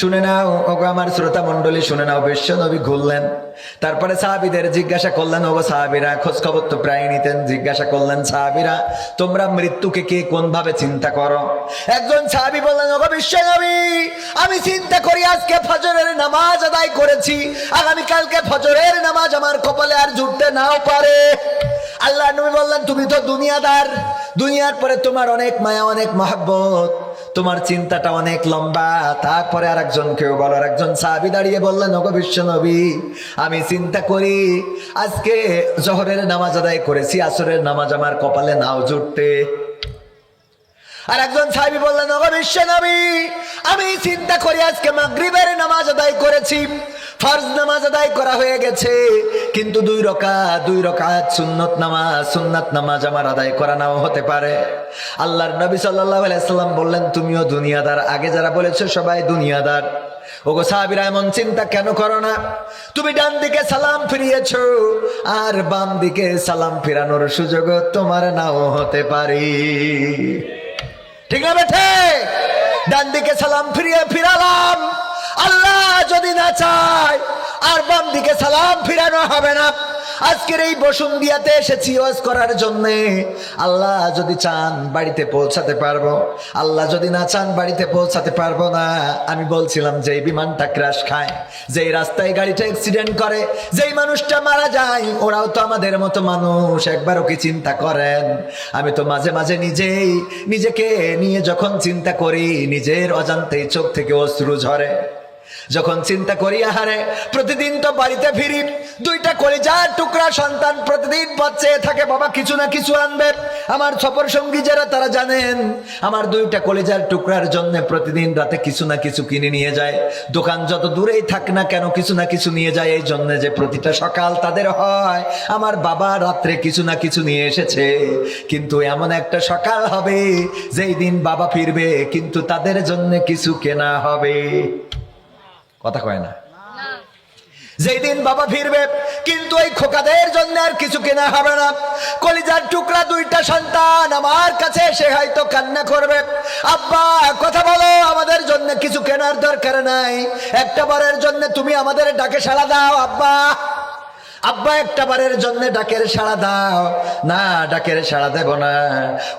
শুনে নাও, ওগো আমার শ্রোতা মন্ডলী শুনে নাও। বিশ্ব নবী ঘুরলেন, তারপরে সাহাবীদের জিজ্ঞাসা করলেন, ওগো সাহাবীরা, খোঁজ খবর তো প্রায় নিতেন, জিজ্ঞাসা করলেন সাহাবীরা তোমরা মৃত্যুকে কে কোন ভাবে চিন্তা করো? একজন সাহাবী বললেন, ওগো বিশ্ব নবী আমি চিন্তা করি আজকে ফজরের নামাজ আদায় করেছি, আগামীকালকে ফজরের নামাজ আমার কপালে আর জুটতে নাও পারে। আল্লাহ নবী বললেন তুমি তো দুনিয়াদার, দুনিয়ার পরে তোমার অনেক মায়া অনেক মহব্বত, তোমার চিন্তাটা অনেক লম্বা। তারপরে আর একজন কেউ বলো, আর একজন সাহাবী দাঁড়িয়ে বললেন, ওগো বিশ্ব নবী আমি চিন্তা করি আজকে জোহরের নামাজ আদায় করেছি, আসরের নামাজ আমার কপালে নাও জুটতে। আর একজন সাহাবী বললেন, ওগো বিশ্ব নবী আমি চিন্তা করি আজকে মাগরিবের নামাজ আদায় করেছি, ফরজ নামাজ আদায় করা হয়ে গেছে, কিন্তু দুই রাকাত সুন্নাত নামাজ আমার আদায় করা নাও হতে পারে। আল্লাহর নবী সাল্লাল্লাহু আলাইহি সাল্লাম বললেন তুমিও দুনিয়াদার, আগে যারা বলেছো সবাই দুনিয়াদার, ওগো সাহাবীরা এমন চিন্তা কেন করো না? তুমি ডান দিকে সালাম ফিরিয়েছো, আর বাম দিকে সালাম ফিরানোর সুযোগ তোমার নাও হতে পারে। ঠিক না বেঠে? ডান দিকে সালাম ফিরালাম, আল্লাহ যদি না চায় আর বাম দিকে সালাম ফিরানো হবে না। আজকের এই বসুন্ধিয়াতে এসেছি ওয়াজ করার জন্যে। আল্লাহ যদি চান বাড়িতে পৌঁছাতে পারবো, আল্লাহ যদি না চান বাড়িতে পৌঁছাতে পারবো না। আমি বলছিলাম যে বিমানটা ক্র্যাশ খায়, যেই রাস্তায় গাড়িটা অ্যাক্সিডেন্ট করে, যেই মানুষটা মারা যায়, ওরাও তো আমাদের মতো মানুষ। একবারও কি চিন্তা করেন? আমি তো মাঝে মাঝে নিজেকে নিয়ে যখন চিন্তা করি, নিজের অজান্তেই চোখ থেকে অশ্রু ঝরে। যখন চিন্তা করি আহারে প্রতিদিন তো বাড়িতে ফিরি, দুইটা কলিজার টুকরা সন্তান প্রতিদিন বাচ্চা থাকে, বাবা কিছু না কিছু আনবে। আমার সফর সঙ্গী যারা তারা জানেন, আমার দুইটা কলিজার টুকরার জন্য প্রতিদিন রাতে কিছু না কিছু কিনে নিয়ে যায়। দোকান যত দূরেই থাক না কেন কিছু না কিছু নিয়ে যায়, এই জন্য যে প্রতিটা সকাল তাদের হয় আমার বাবা রাত্রে কিছু না কিছু নিয়ে এসেছে। কিন্তু এমন একটা সকাল হবে যেই দিন বাবা ফিরবে, কিন্তু তাদের জন্য কিছু কেনা হবে। কথা কয় না? যেই দিন বাবা ফিরবে কিন্তু এই খোকাদের জন্য আর কিছু কেনা হবে না। কলিজার টুকরা দুইটা সন্তান আমার কাছে এসে হয়তো কান্না করবে, আব্বা কথা বলো, আমাদের জন্য কিছু কেনার দরকার নাই, একটা বারের জন্য তুমি আমাদের ডাকে সাড়া দাও আব্বা। আব্বা একটা বারের জন্য ডাকের সাড়া দাও না, ডাকের সাড়া দেব না।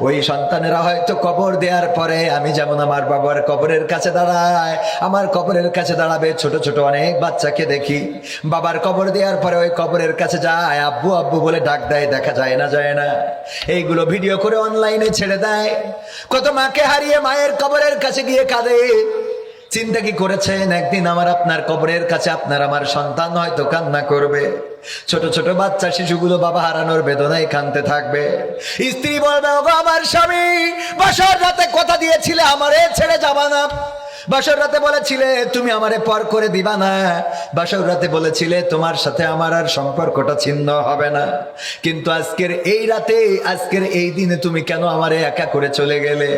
ওই সন্তানেরা হয়তো কবর দেওয়ার পরে আমি যেমন আমার বাবার কবরের কাছে দাঁড়ায়, আমার কবরের কাছে দাঁড়াবে ছোট ছোট অনেক বাচ্চাকে দেখি, বাবার কবর দেওয়ার পরে ওই কবরের কাছে যায়, আব্বু আব্বু বলে ডাক দেয়, দেখা যায় না। এইগুলো ভিডিও করে অনলাইনে ছেড়ে দেয়। কত মাকে হারিয়ে মায়ের কবরের কাছে গিয়ে কাঁদে। চিন্তা কি করেছেন একদিন আমার আপনার কবরের কাছে আপনার আমার সন্তান হয়তো কান্না করবে, ছোট ছোট বাচ্চা শিশুগুলো বাবা হারানোর বেদনায় কাঁদতে থাকবে। স্ত্রী বলবে, ওগো আমার স্বামী, বাসর রাতে কথা দিয়েছিলে আমারে ছেড়ে যাবা না, বাসর রাতে বলেছিলে তুমি আমারে পর করে দিবা না, বাসর রাতে বলেছিলে তোমার সাথে আমার আর সম্পর্কটা ছিন্ন হবে না, কিন্তু আজকের এই রাতে, আজকের এই দিনে তুমি কেন আমারে একা করে চলে গেলে?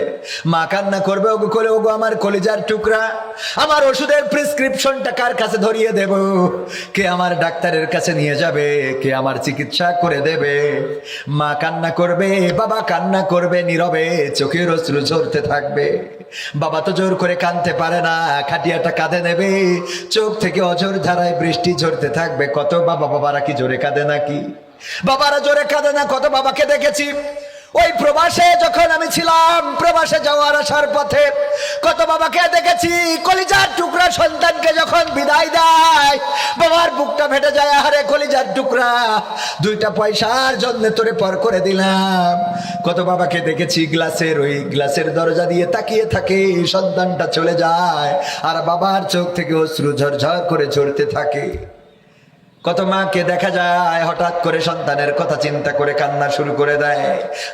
মা কান্না করবে, ওগো করে, ওগো আমার কলিজার টুকরা, আমার ওষুধের প্রেসক্রিপশনটা কার কাছে ধরিয়ে দেব? কে আমার ডাক্তারের কাছে নিয়ে যাবে? কে আমার চিকিৎসা করে দেবে? মা কান্না করবে, বাবা কান্না করবে, নীরবে চোখের অশ্রু ঝরতে থাকবে। বাবা তো জোর করে কাঁদতে পারে না, খাটিয়াটা কাঁদে নেবে, চোখ থেকে অঝোর ধারায় বৃষ্টি ঝরতে থাকবে। কত বাবারা কি জোরে কাঁদে নাকি? বাবারা জোরে কাঁদে না। কত বাবাকে দেখেছি ওই প্রবাসে, যখন আমি ছিলাম প্রবাসে যাওয়ার আসার পথে, কত বাবাকে দেখেছি কলিজার টুকরা সন্তানকে যখন বিদায় দেয় বাবার বুকটা ফেটে যায়। আরে কলিজার টুকরা, দুইটা পয়সার জন্য তোরে পর করে দিলাম। কত বাবাকে দেখেছি ওই গ্লাসের দরজা দিয়ে তাকিয়ে থাকে, সন্তানটা চলে যায় আর বাবার চোখ থেকে অশ্রু ঝরঝর করে ঝরতে থাকে। কত মাকে দেখা যায় হঠাৎ করে সন্তানের কথা চিন্তা করে কান্না শুরু করে দেয়।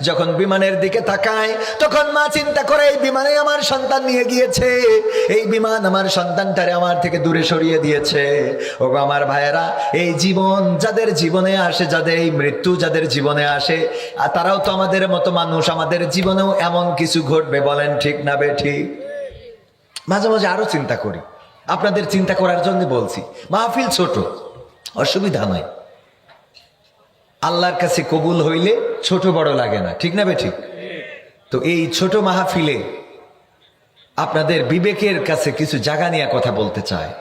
যখন বিমানের দিকে তাকায় তখন মা চিন্তা করে, এই বিমানে আমার সন্তান নিয়ে গিয়েছে, এই বিমান আমার সন্তানটারে আমার থেকে দূরে সরিয়ে দিয়েছে। ওগো আমার ভাইয়েরা, এই জীবন যাদের জীবনে আসে, যাদের এই মৃত্যু যাদের জীবনে আসে, আর তারাও তো আমাদের মতো মানুষ, আমাদের জীবনেও এমন কিছু ঘটবে, বলেন ঠিক না বে ঠিক? মাঝে মাঝে আরো চিন্তা করি, আপনাদের চিন্তা করার জন্য বলছি। মাহফিল ছোট, অসুবিধা নয়, আল্লাহর কাছে কবুল হইলে ছোট বড় লাগে না, ঠিক না বে ঠিক? তো এই ছোট মাহফিলে আপনাদের বিবেকের কাছে কিছু জায়গা নিয়ে কথা বলতে চায়।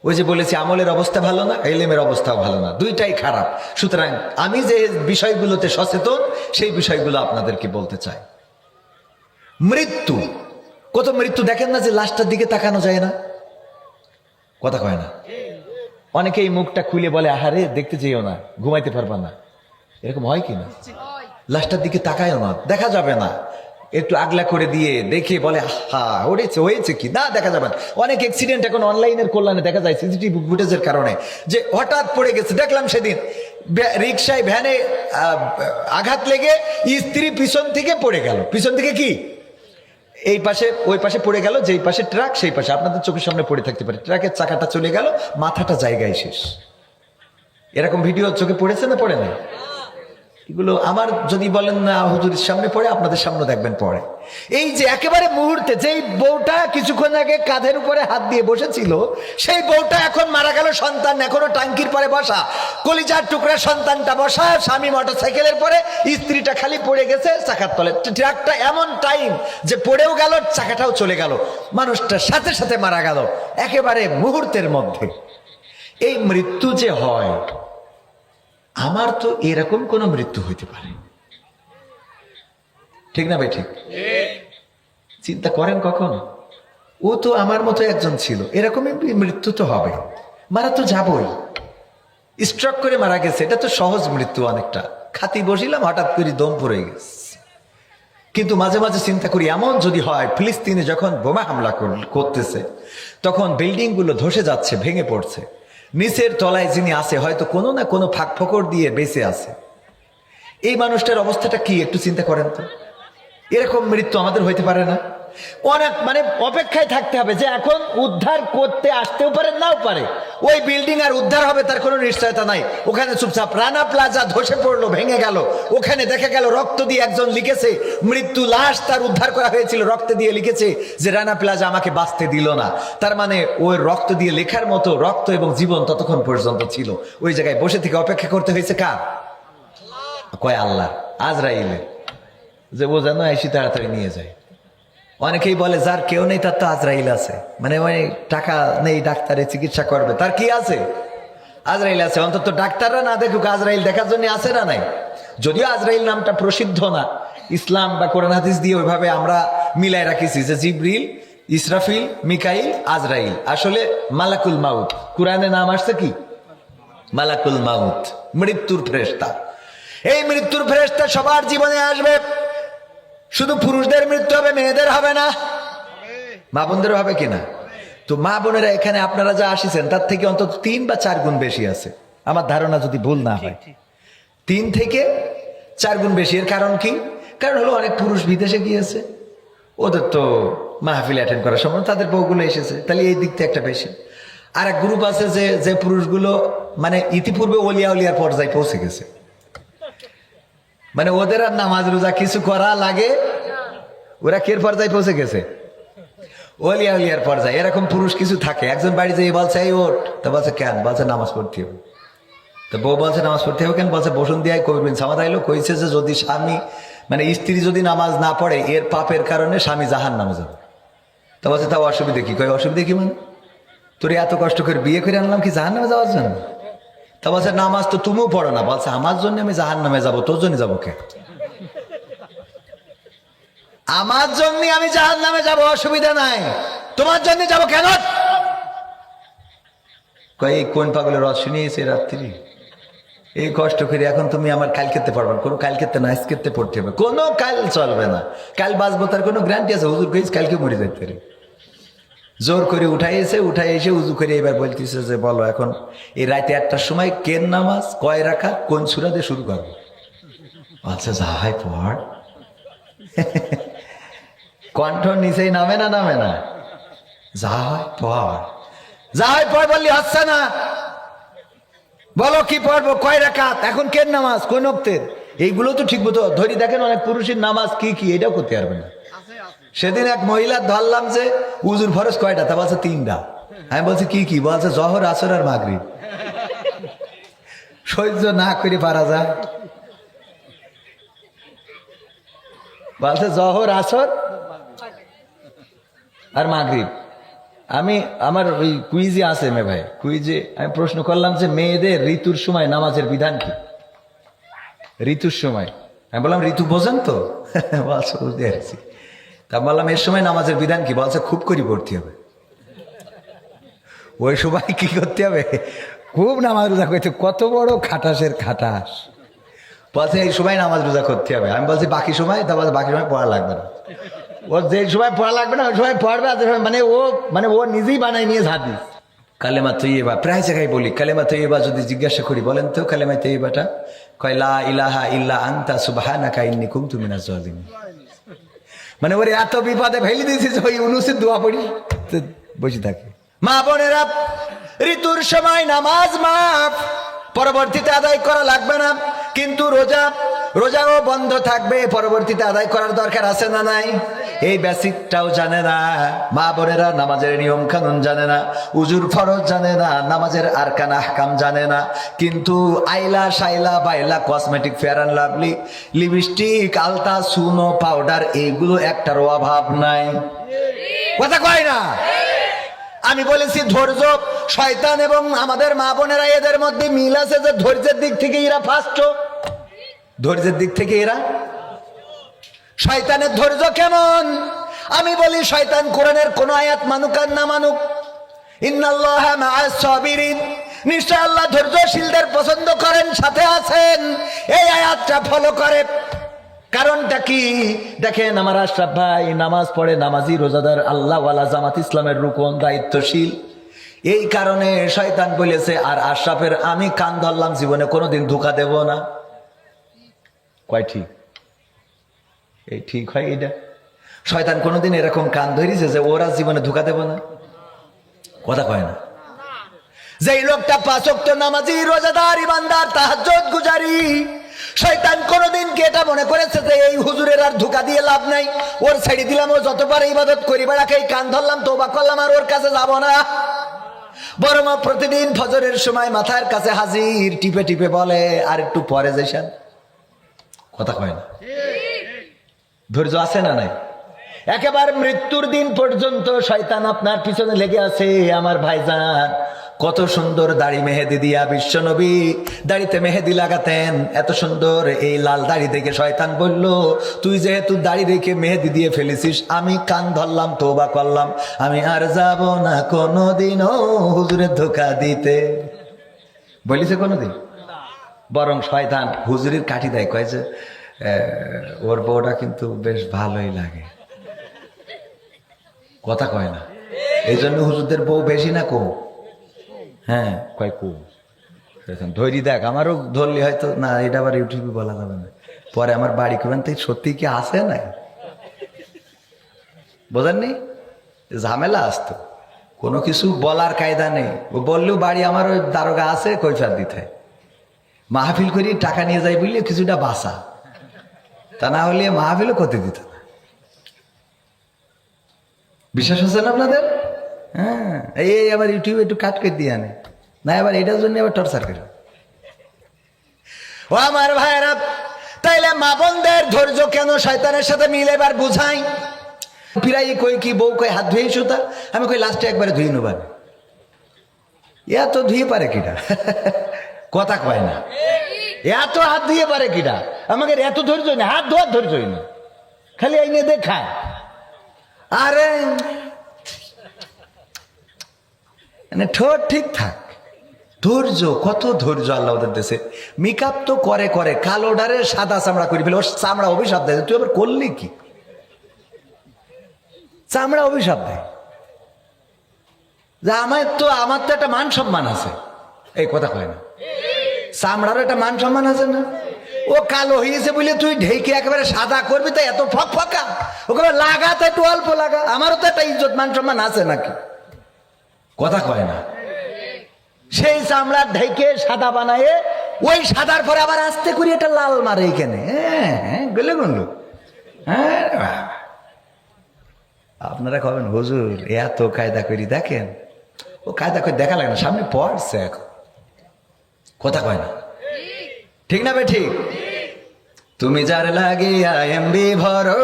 ওই যে বলেছি আমলের অবস্থা ভালো না, এলেমের অবস্থাও ভালো না, দুইটাই খারাপ। সুতরাং আমি যে বিষয়গুলোতে সচেতন সেই বিষয়গুলো আপনাদেরকে বলতে চাই। মৃত্যু, কত মৃত্যু দেখেন না যে লাশটার দিকে তাকানো যায় না, কথা কয় না। অনেকে এই মুখটা খুলে বলে, আহারে দেখতে যেও না, ঘুমাইতে পারবা না, এরকম হয় কি না? লাশটার দিকে তাকায়ও না, দেখা যাবে না, একটু আগলা করে দিয়ে দেখে বলে হা হয়েছে কি না, দেখা যাবে না। অনেক অ্যাক্সিডেন্ট এখন অনলাইনের কল্যাণে দেখা যায় সিসিটিভি ফুটেজের কারণে, যে হঠাৎ পড়ে গেছে। দেখলাম সেদিন রিক্সায় ভ্যানে আঘাত লেগে স্ত্রী পিছন থেকে পড়ে গেল, পিছন থেকে কি এই পাশে ওই পাশে পড়ে গেল, যেই পাশে ট্রাক সেই পাশে, আপনাদের চোখের সামনে পড়ে থাকতে পারে, ট্রাকের চাকাটা চলে গেল, মাথাটা জায়গায় শেষ। এরকম ভিডিও চোখে পড়েছে না পড়ে না? এগুলো আমার যদি বলেন না হুজুরের সামনে পড়ে, আপনাদের সামনে দেখবেন পড়ে। এই যে একেবারে মুহূর্তে যেই বউটা কিছুক্ষণ আগে কাঁধের উপরে হাত দিয়ে বসেছিল, সেই বউটা এখন মারা গেল, সন্তান এখনো টাঙ্কির পরে বসা, কলিজার টুকরা সন্তানটা বসা, স্বামী মোটরসাইকেলের পরে, স্ত্রীটা খালি পড়ে গেছে চাকার তলে। ট্রাকটা এমন টাইম যে পড়েও গেল, চাকাটাও চলে গেল, মানুষটা সাথে সাথে মারা গেল একেবারে মুহূর্তের মধ্যে। এই মৃত্যু যে হয়, আমার তো এরকম কোন মৃত্যু হইতে পারে, ঠিক না ভাই? ঠিক। চিন্তা করেন কখন, ও তো আমার মতো একজন ছিল, এরকমই মৃত্যু তো হবে, মারা তো যাবই। স্ট্রোক করে মারা গেছে, এটা তো সহজ মৃত্যু অনেকটা, খাতি বসিলাম হঠাৎ করে দম পড়ে গেছে। কিন্তু মাঝে মাঝে চিন্তা করি, এমন যদি হয় ফিলিস্তিনে যখন বোমা হামলা করতেছে, তখন বিল্ডিং গুলো ধসে যাচ্ছে, ভেঙে পড়ছে, নিচের তলায় যিনি আছে হয়তো কোনো না কোনো ফাঁক ফোকর দিয়ে বেঁচে আছে, এই মানুষটার অবস্থাটা কি একটু চিন্তা করেন তো। এরকম মৃত্যু আমাদের হইতে পারে না? অনেক মানে অপেক্ষায় থাকতে হবে যে এখন উদ্ধার করতে আসতেও পারে, নাও পারে, ওই বিল্ডিং আর উদ্ধার হবে তার কোনো নিশ্চয়তা নাই। ওখানে চুপচাপ রানা প্লাজা ধসে পড়লো, ভেঙে গেল, ওখানে দেখা গেল রক্ত দিয়ে একজন লিখেছে, মৃত্যু লাশ তার উদ্ধার করা হয়েছিল, রক্ত দিয়ে লিখেছে যে রানা প্লাজা আমাকে বাঁচতে দিল না। তার মানে ওই রক্ত দিয়ে লেখার মতো রক্ত এবং জীবন ততক্ষণ পর্যন্ত ছিল। ওই জায়গায় বসে থেকে অপেক্ষা করতে হয়েছে কার? কয় আল্লাহ, আজরাইলের, যে ও যেন এসে তাড়াতাড়ি নিয়ে যায়। অনেকেই বলে যার কেউ নেই তার তো আজরাইল আছে, মানে টাকা নেই ডাক্তারে চিকিৎসা করবে, তার কি আছে? আজরাইল আছে। অন্তত ডাক্তাররা না দেখুক, আজরাইল দেখার জন্য আছে না নাই? যদিও আজরাইল নামটা প্রসিদ্ধ না, ইসলাম বা কোরআন হাদিস দিয়ে ওইভাবে আমরা মিলাই রাখিছি যে জিবরিল, ইসরাফিল, মিকাইল, আজরাইল, আসলে মালাকুল মাউত। কোরআনে নাম আসছে কি? মালাকুল মাউত, মৃত্যুর ফেরেশতা। এই মৃত্যুর ফেরেশতা সবার জীবনে আসবে, শুধু পুরুষদের মৃত্যু হবে, মেয়েদের হবে না, মা বোনদের হবে কিনা? তো মা বোনেরা এখানে আপনারা যা আসিছেন তার থেকে অন্তত 3 বা 4 গুণ বেশি আছে, আমার ধারণা যদি ভুল না হয়, 3 থেকে 4 গুণ বেশি। এর কারণ কি? কারণ হলো অনেক পুরুষ বিদেশে গিয়েছে, ওদের তো মাহফিল অ্যাটেন্ড করার সময় তাদের বউগুলো এসেছে, তাহলে এই দিকটা একটা বেশি। আর এক গ্রুপ আছে যে পুরুষগুলো মানে ইতিপূর্বে ওলিয়া উলিয়ার পর্যায়ে পৌঁছে গেছে, মানে ওদের আর নামাজ রোজা কিছু করা লাগে, ওরা কের পর্যায়ে পৌঁছে গেছে? ওলিয়া উলিয়ার পর্যায়ে। এরকম পুরুষ কিছু থাকে, একজন বাড়ি যেয়ে বলছে এই ওঠ, তা বলছে কেন? বলছে নামাজ পড়তে হবে। তো বউ বলছে নামাজ পড়তে হবে কেন? বলছে বসুন দিয়ে কবির বিন সামাদ আইলো, কইছে যে যদি স্বামী মানে স্ত্রী যদি নামাজ না পড়ে এর পাপের কারণে স্বামী জাহান নামে যাবে। তা বলছে তাও অসুবিধা কি? কয় অসুবিধা কি মানে? তোর এত কষ্ট করে বিয়ে করে আনলাম কি জাহান নামে যাওয়ার জন্য? তা বলছে নামাজ তো তুমিও পড়ো না। বলছে আমার জন্য আমি জাহান নামে যাবো, তোর জন্য যাবো কে? আমার জন্য আমি জাহান নামে যাবো, অসুবিধা নাই, তোমার জন্য যাবো কেন? কয় কোন পাগলের রস শুনিয়েছে রাত্রি, এই কষ্ট করে এখন তুমি আমার কাল খেতে পারবে না। কোনো কাল খেতে না, আজ খেতে পড়তে হবে, কোনো কাল চলবে না, কাল বাঁচবো তার কোনো গ্যারান্টি আছে? হুজুর কইস কালকে মরে যেতে পারে। জোর করে উঠাই এসে উজু করে এবার বলতেছে যে বলো এখন এই রাতে 1টার সময় কেন নামাজ, কয় রাকাত, কোন সূরা দিয়ে শুরু করবো? আচ্ছা যা হয় পড়। কণ্ঠ নিচেই নামে না? নামে না? যা হয় পড়, যা হয় পড় বললি হচ্ছে না। বলো কি পড়বো, কয় রাকাত, এখন কেন নামাজ, কোন ওক্তের, এইগুলো তো ঠিক মতো ধরি। দেখেন অনেক পুরুষের নামাজ কি কি এটাও করতে পারবে না। সেদিন এক মহিলা ধরলাম যে উজুর ফরজ কয়টা? তা বলছে 3টা। আমি বলছি কি কি? বলছে জহর, আসর আর মাগরিব। সহ্য না করে পারা যায়? বলছে জহর, আসর আর মাগরিব। আমি আমার ওই কুইজে আছে মে ভাই, কুইজে আমি প্রশ্ন করলাম যে মেয়েদের ঋতুর সময় নামাজের বিধান কি? ঋতুর সময় আমি বললাম ঋতু বোঝেন তো? বলছে বুঝতে পারছি। তা বললাম এর সময় নামাজের বিধান কি? বলছে খুব করে পড়তে হবে। ওই সময় কি করতে হবে? খুব নামাজ রোজা করতে। কত বড় খাটাসের খাটাস। বলছে এই সময় নামাজ রোজা করতে হবে। আমি বলছি বাকি সময়? তা বলছে বাকি সময় পড়া লাগবে না। ওর যে সময় পড়া লাগবে না ওই সময় পড়বে, মানে ও নিজেই বানাই নিয়ে ঝাঁপি। কালেমা তৈয়বা প্রায় জায়গায় বলি, কালেমা তৈয়বা যদি জিজ্ঞাসা করি বলেন তো কালেমা তৈয়বাটা, কয় লা ইলাহা ইল্লা আনতা সুবহানাকা ইন্নী কুনতু মিনাজ জালিমিন। মানে ওরে এত বিপদে ফেলে দিয়েছি যে ওই উনুসের দোয়া পড়ি বসে থাকে। মা বোনেরা, ঋতুর সময় নামাজ মাফ, পরবর্তীতে আদায় করা লাগবে না, কিন্তু রোজা রোজাও বন্ধ থাকবে, পরবর্তীতে আদায় করার দরকার আছে না নাই? এই বেসিকটাও জানে না। মা বোনেরা নামাজের নিয়ম কানুন জানে না, উজুর ফরজ জানে না, নামাজের আরকান আহকাম জানে না, কিন্তু আইলা শাইলা বাইলা cosmetic, fair and lovely, lipstick, আলতা, সুনো, পাউডার, এইগুলো একটারও অভাব নাই। কথা কয় না? আমি বলেছি ধৈর্য, শয়তান এবং আমাদের মা বোনেরা এদের মধ্যে মিল আছে যে ধৈর্যের দিক থেকে এরা ফার্স্ট। ধৈর্যের দিক থেকে এরা, শয়তানের ধৈর্য কেমন? আমি বলি শয়তান কোরআনের কোন আয়াত মানুক আর না মানুক, ইন্নাল্লাহা মাআস সাবিরিন, নিশ্চয় আল্লাহ ধৈর্যশীলদের পছন্দ করেন, সাথে আছেন। এই আয়াতটা ফলো করে। কারণটা কি দেখেন, আমার আশরাফ ভাই নামাজ পড়ে, নামাজি, রোজাদার, আল্লাহ ওয়ালা, জামাত ইসলামের রুকন, দায়িত্বশীল। এই কারণে শয়তান বলেছে, আর আশরাফের আমি কান ধরলাম, জীবনে কোনোদিন ধোঁকা দেব না। কয় ঠিক? এই ঠিক হয় এটা? শয়তান কোনোদিন এরকম কান ধরিছে যে ওরা জীবনে ধোঁকা দেব না? কথা কয় না? যেই লোকটা 5 ওয়াক্ত নামাজি, রোজাদার, ইমানদার, তাহাজ্জুদ গুজারি, শয়তান কোনোদিন কি এটা মনে করেছে যে এই হুজুরের আর ধোঁকা দিয়ে লাভ নাই, ওর ছেড়ে দিলাম, ও যতবার ইবাদত করি বেড়াকে কান ধরলাম, তওবা করলাম, আর ওর কাছে যাব না। বরং প্রতিদিন ফজরের সময় মাথার কাছে হাজির, টিপে টিপে বলে আর একটু পরে যাইছেন। কথা কয় না? ধৈর্য আছে না নাই? একেবারে মৃত্যুর দিন পর্যন্ত শয়তান আপনার পিছনে লেগে আছে। আমার ভাইজান কত সুন্দর দাড়ি মেহেদি দিয়া, বিশ্ব নবী দাড়িতে মেহেদি লাগাতেন, এত সুন্দর এই লাল দাড়ি দেখে শয়তান বলল, তুই যেহেতু দাড়ি রেখে মেহেদি দিয়ে ফেলেছিস, আমি কান ধরলাম, তওবা করলাম, আমি আর যাব না কোনোদিনও হুজুরের ধোঁকা দিতে। বলিছে কোনোদিন? বরং শয়তান হুজুরের কাঠি দেয়, কয় যে ওর বউটা কিন্তু বেশ ভালোই লাগে। কথা কয় না? এই জন্য হুজুরদের বউ বেশি না কম? হ্যাঁ, কয় কম। ধৈর্য দেখ, আমারও ধরলি হয়তো না, এটা আবার ইউটিউবে বলা যাবে না, পরে আমার বাড়ি করবেন, তাই সত্যি কি আছে না? বোঝেননি? ঝামেলা আসতো, কোনো কিছু বলার কায়দা নেই। ও বললেও বাড়ি আমার ওই দারোগা আছে, কৈফিয়ত দিতে। মাহফিল করি টাকা নিয়ে যাই বুঝলে কিছুটা বাঁচা, তা না হলে মাহফিলও করতে দিত না। বিশ্বাস হচ্ছে না আপনাদের? হ্যাঁ, এই আবার ইউটিউবে একটু কাট করে দিয়ে আনে না, আবার এটার জন্য আবার টর্চার করে। ও আমার ভাইরা, তাইলে মা বোনদের ধৈর্য কেন শয়তানের সাথে মিলে, এবার বুঝাই। ফিরাই কই কি বউ কই হাত ধুয়ে সুতা, আমি কই লাস্টে একবারে ধুই নেবার। এত ধুয়ে পারে কিটা? কথা কয় না? এত হাত ধুয়ে পারে কিটা? আমাকে এত ধৈর্য না, হাত ধোয়ার ধৈর্য না, খালি এই নিয়ে দেখায়। আরে মানে ঠোঁট ঠিক থাক, ধৈর্য, কত ধৈর্য আল্লাহ ওদের দেশে। মেকআপ তো করে করে কালো ডারে সাদা চামড়া করে ফেলে, ওর চামড়া অভিশাপ দেয়। তুই আবার করলি কি? চামড়া অভিশাপ দেয় যে আমার তো একটা মান সম্মান আছে। এই কথা কয় না? চামড়ারও একটা মান সম্মান আছে না? ও কালো হয়েছে বলে তুই ঢেকে একেবারে সাদা করবি, তাই এত ফক ফকা? ওকে লাগা, তাই একটু অল্প লাগা। আমারও তো একটা ইজ্জত মান সম্মান আছে নাকি? কথা কয় না? সেই চামড়া ঢেকে সাদা বানায়, ওই সাদার পরে আবার আস্তে করে এটা লাল মারে এখানে। হ্যাঁ, গেলে গুনলো। হ্যাঁ, আপনারা কবেন হুজুর এত কায়দা করি? দেখেন, ও কায়দা করে দেখা লাগে না, সামনে পড়ছে এখন। কথা কয় না? ঠিক না বে ঠিক? তুমি যার লাগিয়া এমবি ভরো,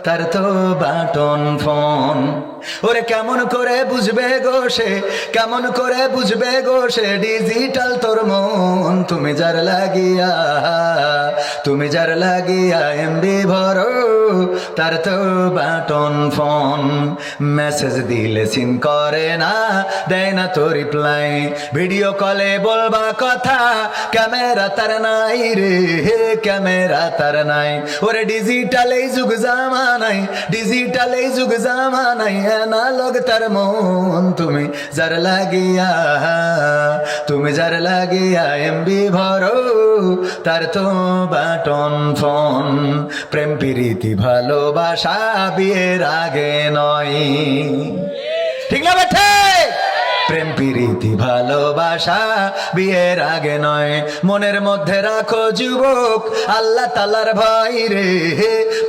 তার তো বাটন ফোন। ওরে কেমন করে বুঝবে গো সে, কেমন করে বুঝবে গো সে ডিজিটাল তোর মন। তুমি যার লাগিয়া এমবি ভরো, তার তো বাটন ফোন। মেসেজ দিলে সিন করে না, দেয় না তো রিপ্লাই, ভিডিও কলে বলবা কথা, ক্যামেরা তার নাই রে, ক্যামেরা তার নাই। ওরে ডিজিটাল এই যুগ জামানাই, ডিজিটাল এই যুগ জামানাই, অ্যানালগ তার মন। তুমি যার লাগিয়া এমবি ভরো, তার তো বাটন ফোন। প্রেম প্রীতি ভালোবাসা বিয়ের আগে নয়, ঠিক না বেঠে? প্রেম প্রীতি প্রীতি ভালোবাসা বিয়ের আগে নয়। মনের মধ্যে রাখো যুবক আল্লাহ তাআলার ভয় রে,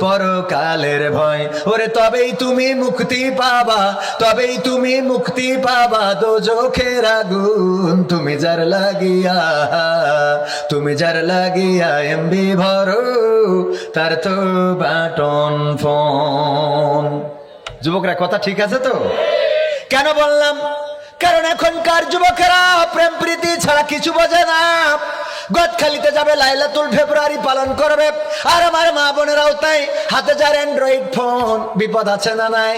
পরকালের ভয়। ওরে তবেই তুমি মুক্তি পাবা, তবেই তুমি মুক্তি পাবা দোজখের আগুন। তুমি যার লাগিয়া, তুমি যার লাগিয়া এমবি ভরো, তার তো বাটন ফোন। যুবকরা কথা ঠিক আছে তো? কেন বললাম? কারণ এখনকার যুবকেরা প্রেম প্রীতি ছাড়া কিছু বোঝে না। গদখালিতে যাবে, লাইলাতুল ফেব্রুয়ারি পালন করবে, আর আমার মা বোনেরাও তাই, হাতে যার অ্যান্ড্রয়েড ফোন। বিপদ আছে না নাই?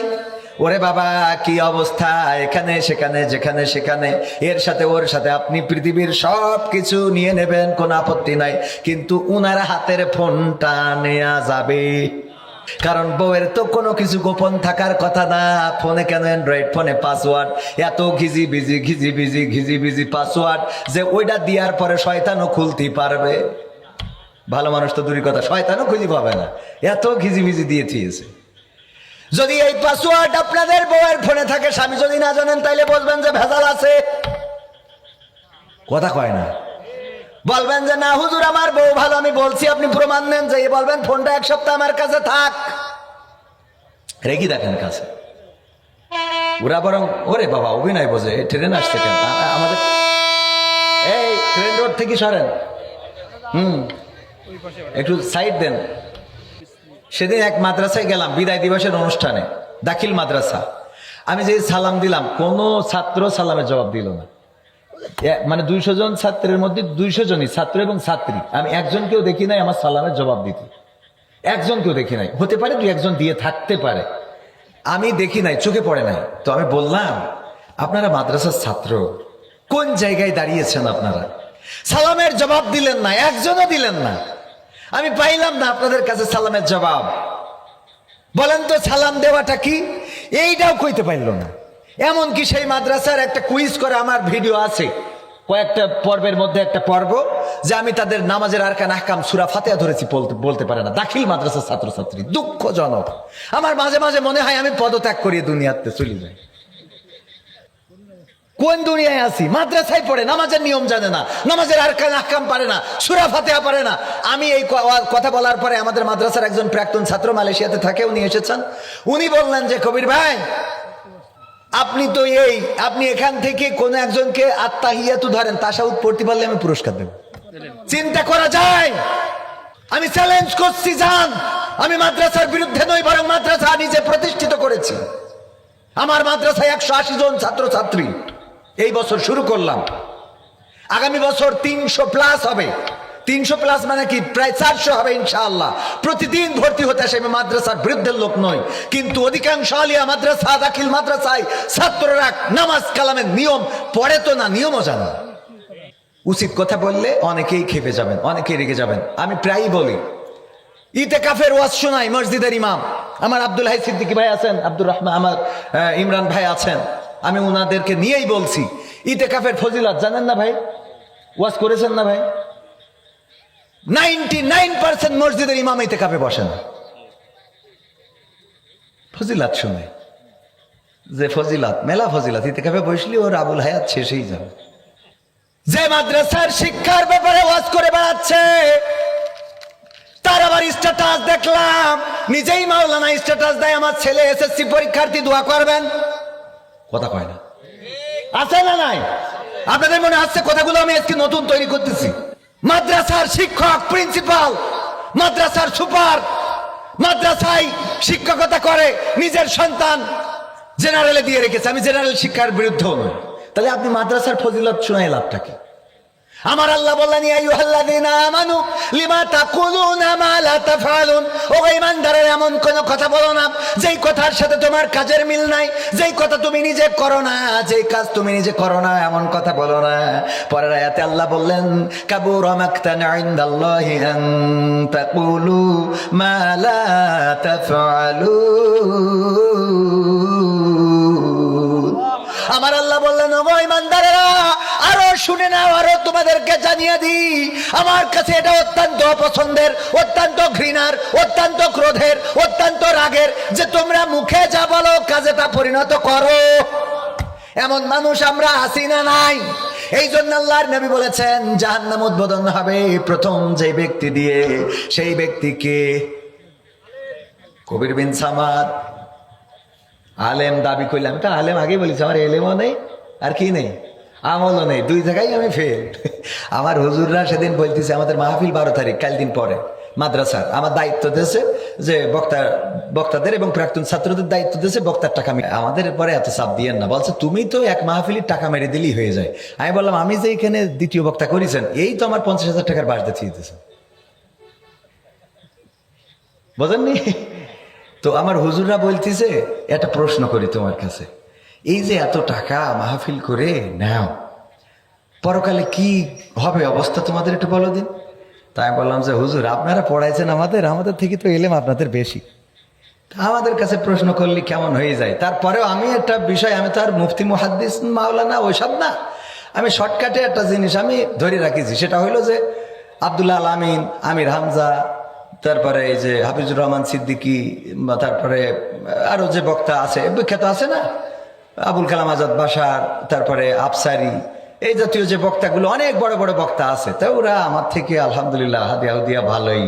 ওরে বাবা কি অবস্থা, এখানে সেখানে যেখানে সেখানে এর সাথে ওর সাথে আপনি পৃথিবীর সব কিছু নিয়ে নেবেন, কোনো আপত্তি নাই, কিন্তু উনার হাতের ফোনটা নেওয়া যাবে। কারণ বউয়ের তো কোনো কিছু গোপন থাকার কথা না। ফোনে কেন অ্যান্ড্রয়েড ফোনে পাসওয়ার্ড এত ঘিজি বিজি পাসওয়ার্ড, যে ওইটা দেওয়ার পরে শয়তানও খুলতে পারবে। ভালো মানুষ তো দূরের কথা, শয়তানও খুঁজে পাবে না, এত ঘিজি দিয়ে দিয়েছে। যদি এই পাসওয়ার্ড আপনাদের বউয়ের ফোনে থাকে, স্বামী যদি না জানেন, তাইলে বলবেন যে ভেজাল আছে। কথা কয় না? বলবেন যে না হুজুর আমার বউ ভালো, আমি বলছি, আপনি প্রমাণ নেন। যে বলবেন ফোনটা এক সপ্তাহ আমার কাছে থাক, রেখে দেখেন কাছে। ওরা বরং ওরে বাবা অভিনয় বোঝে, ট্রেন আসছে কেন আমাদের, এই ট্রেন রোড থেকে সরেন, একটু সাইড দেন। সেদিন এক মাদ্রাসায় গেলাম বিদায় দিবসের অনুষ্ঠানে, দাখিল মাদ্রাসা। আমি যে সালাম দিলাম, কোনো ছাত্র সালামের জবাব দিল না। মানে 200 জন ছাত্রের মধ্যে 200 জনই ছাত্র এবং ছাত্রী, আমি একজনকেও দেখি নাই আমার সালামের জবাব দিতে, একজনকেও দেখি নাই। হতে পারে 2-1 জন দিয়ে থাকতে পারে, আমি দেখি নাই, চোখে পড়ে নাই। তো আমি বললাম আপনারা মাদ্রাসার ছাত্র, কোন জায়গায় দাঁড়িয়েছেন আপনারা? সালামের জবাব দিলেন না, একজনও দিলেন না। আমি পাইলাম না আপনাদের কাছে সালামের জবাব। বলেন তো সালাম দেওয়াটা কি, এইটাও কইতে পারল না। এমনকি সেই মাদ্রাসার একটা কুইজ করে আমার ভিডিও আছে, কয়েকটা পর্বের মধ্যে একটা পর্ব, যে আমি তাদের নামাজের আরকান আহকাম সূরা ফাতিহা ধরেছি, বলতে পারে না। দাখিল মাদ্রাসার ছাত্রছাত্রী, দুঃখজনক। আমার মাঝে মাঝে মনে হয় আমি পদত্যাগ করিয়ে দুনিয়াতে চলে যাই। কোন দুনিয়ায় আছি? মাদ্রাসায় পড়ে, নামাজের নিয়ম জানে না, নামাজের আরকান আহকাম পারে না, সূরা ফাতিহা পারে না। আমি এই কথা বলার পরে আমাদের মাদ্রাসার একজন প্রাক্তন ছাত্র মালয়েশিয়াতে থাকে, উনি এসেছেন। উনি বললেন যে কবির ভাই আপনি তো আপনি এখান থেকে কোন একজনকে আত্তাহিয়াতু ধরেন, তাশাহুদ পড়তে পারলে আমি পুরস্কার দেব। চিন্তা করা যায়? আমি চ্যালেঞ্জ করছি, জান আমি মাদ্রাসার বিরুদ্ধে নই, বরং মাদ্রাসা নিজে প্রতিষ্ঠিত করেছি। আমার মাদ্রাসায় 180 জন ছাত্রছাত্রী এই বছর শুরু করলাম, আগামী বছর 300+ হবে। 300+ মানে কি, প্রায় 400 হবে ইনশাআল্লাহ। প্রতিদিন ভর্তি হতে আসে। আমি মাদ্রাসার বিরুদ্ধের লোক নই, কিন্তু অধিকাংশ আলিয়া মাদ্রাসা, দাখিল মাদ্রাসায় ছাত্ররা নামাজ কালামের নিয়ম পড়ে তো না, নিয়মও জানে। উচিত কথা বললে অনেকেই খেপে যাবেন, অনেকেই রেগে যাবেন। আমি প্রায়ই বলি, ইতেকাফের ওয়াজ শোনাই মসজিদের ইমাম আমার আব্দুল হাই সিদ্দিকী ভাই আছেন, আব্দুর রহমান আমার ইমরান ভাই আছেন, আমি ওনাদেরকে নিয়েই বলছি ইতেকাফের ফজিলত জানেন না ভাই? ওয়াজ করেছেন না ভাই? 99% মসজিদের ইমাম ইতেকাফে বসেন। ফজিলাত শুনে যে ফজিলাত, মেলা ফজিলাত, ইতেকাফে বসলি ওর আবুল হায়াত শেষেই যাবে। যে মাদ্রাসার শিক্ষার ব্যাপারে ওয়াজ করে বেড়াচ্ছে, তার আবার স্ট্যাটাস দেখলাম, নিজেই মাওলানা স্ট্যাটাস দেয়, আমার ছেলে এসএসসি পরীক্ষার্থী, দোয়া করবেন। কথা কয় না? আছে না নাই? আপনাদের মনে আসছে কথাগুলো আমি আজকে নতুন তৈরি করতেছি। মাদ্রাসার শিক্ষক, প্রিন্সিপাল, মাদ্রাসার সুপার, মাদ্রাসায় শিক্ষকতা করে, নিজের সন্তান জেনারেলে দিয়ে রেখেছে। আমি জেনারেল শিক্ষার বিরুদ্ধেও নই, তাহলে আপনি মাদ্রাসার ফজিলত শোনায় লাভটা কি? আমার আল্লাহ বললেন ইয়া আইয়ুহাল্লাযীনা আমানু লিমা তাকুলুনা মা লা তাফআলুন, ও ঈমানদারেরা এমন কোন কথা বলো না যেই কথার সাথে তোমার কাজের মিল নাই, যেই কথা তুমি নিজে করো না, যেই কাজ তুমি নিজে করো না, এমন কথা বলো না। পরের আয়াতে আল্লাহ বললেন কাবুরা মাকতান ইনদাল্লাহি আন তাকুলু মা লা তাফআলুন। আমার আল্লাহ বললেন ও ঈমানদারেরা আরো শুনে নাও, আরো তোমাদেরকে জানিয়ে দিই, আমার কাছে এটা অত্যন্ত অপছন্দের, অত্যন্ত ঘৃণার, অত্যন্ত ক্রোধের, অত্যন্ত রাগের, যে তোমরা মুখে যা বলো কাজে তা পরিণত করো। এমন মানুষ আমরা আছি না নাই? এই জন্য আল্লাহর নবী বলেছেন জাহান্নাম উদ্বোধন হবে প্রথম যে ব্যক্তি দিয়ে, সেই ব্যক্তিকে কবির বিন সামাদ আলেম দাবি করলাম। তো আলেম আগে বলেছি, আমার এলেমও নেই আর কি নেই, আমলও নেই, দুই জায়গায় আমি ফেল। আমার হুজুররা সেদিন বলতেছে আমাদের মাহফিল 12 তারিখ, কাল দিন পরে মাদ্রাসার আমার দায়িত্ব দিয়েছে যে বক্তাদের এবং প্রাক্তন ছাত্রদের দায়িত্ব দিয়েছে বক্তার টাকা আমাদের পরে এত চাপ দিয়েন না। বলছে তুমি তো এক মাহফিলের টাকা মেরে দিলেই হয়ে যায়। আমি বললাম আমি যে এখানে দ্বিতীয় বক্তা করেছেন এই তো আমার 50,000 টাকার বাস দিয়েছে, বোঝেননি? তো আমার হুজুররা বলতেছে একটা প্রশ্ন করি তোমার কাছে, এই যে এত টাকা মাহফিল করে নাও, পরকালে কি হবে অবস্থা তোমাদের একটু বলো দিন। তাই আমি বললাম যে হুজুর আপনারা পড়াইছেন আমাদের থেকে তো এলেম আপনাদের বেশি, আমাদের কাছে প্রশ্ন করলে কেমন হয়ে যায়। তারপরেও আমি একটা বিষয়, আমি তো আর মুফতি মুহাদ্দিস মাওলানা ওইসব না, আমি শর্টকাটে একটা জিনিস আমি ধরে রাখিছি, সেটা হইলো যে আব্দুল্লাহ আল আমিন, আমির হামজা, তারপরে এই যে হাফিজুর রহমান সিদ্দিকী, তারপরে আরো যে বক্তা আছে বিখ্যাত আছে না, আবুল কালাম আজাদ বাশার, তারপরে আফসারি, এই জাতীয় যে বক্তাগুলো অনেক বড় বড় বক্তা আছে, তো ওরা আমার থেকে আলহামদুলিল্লাহ হাদিয়া ভালোই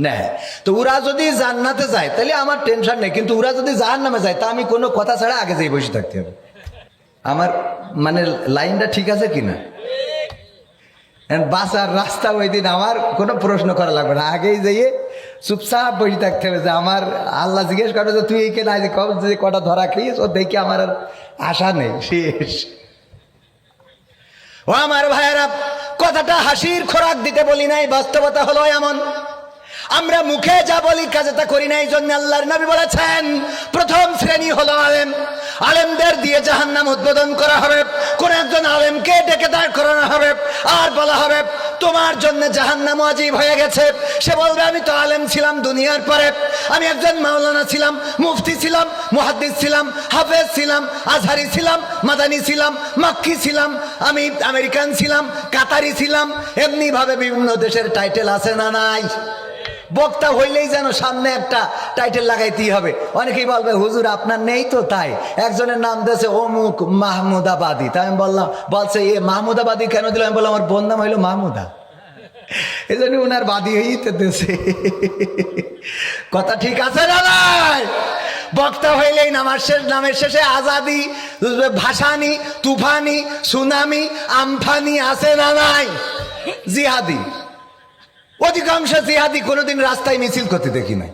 নেয়। তো ওরা যদি জান্নাতে যায় তাহলে আমার টেনশন নেই, কিন্তু ওরা যদি জাহান্নামে যায় তা আমি কোনো কথা ছাড়া আগে যেয়ে বসে থাকতে হবে। আমার মানে লাইনটা ঠিক আছে কিনা? বাসার রাস্তা ওই দিন আমার কোনো প্রশ্ন করা লাগবে না, আগেই যেয়ে চুপচাপ বসে থাকতে হবে। যে আমার আল্লাহ জিজ্ঞেস করে যে তুই এইখানে আজ যে কটা ধরা খেয়েছ ও দেখি আমার আর আশা নেই, শেষ। ও আমার ভাইয়েরা, কথাটা হাসির খোরাক দিতে বলি নাই, বাস্তবতা হলো এমন। আমরা মুখে যা বলি কাজে তা করি না। এই জন্য আল্লাহর নবী বলেছেন প্রথম শ্রেণী হলো আলেম, আলেমদের দিয়ে জাহান্নাম উদ্বোধন করা হবে। কোন একজন আলেমকে ডেকে দাঁড় করানো হবে আর বলা হবে তোমার জন্য জাহান্নাম ওয়াজিব হয়ে গেছে। সে বলবে আমি তো আলেম ছিলাম দুনিয়ার পরে, আমি একজন মাওলানা ছিলাম, মুফতি ছিলাম, মুহাদ্দিস ছিলাম, হাফেজ ছিলাম, আজহারি ছিলাম, মাদানী ছিলাম, মাক্কি ছিলাম, আমি আমেরিকান ছিলাম, কাতারি ছিলাম। এমনি ভাবে বিভিন্ন দেশের টাইটেল আছে না নাই? বক্তা হইলেই যেন সামনে একটা টাইটেল লাগাইতেই হবে। অনেকেই বলবে হুজুর আপনার নেই তো, তাই একজনের নাম দিয়েছে অমুক মাহমুদাবাদী। তাই আমি বললাম, বলছে এ মাহমুদাবাদী কেন দিল? আমি বললাম আমার বোন নাম হইলো মাহমুদা, এই জন্য ওনার বাদী হয়েই তো দেশে। কথা ঠিক আছে না নাই? বক্তা হইলেই নামের শেষে আজাদি, ভাসানি, তুফানি, সুনামি, আমফানি আছে না নাই? জিহাদি, অধিকাংশ জিহাদি কোনোদিন রাস্তায় মিছিল করতে দেখি নাই,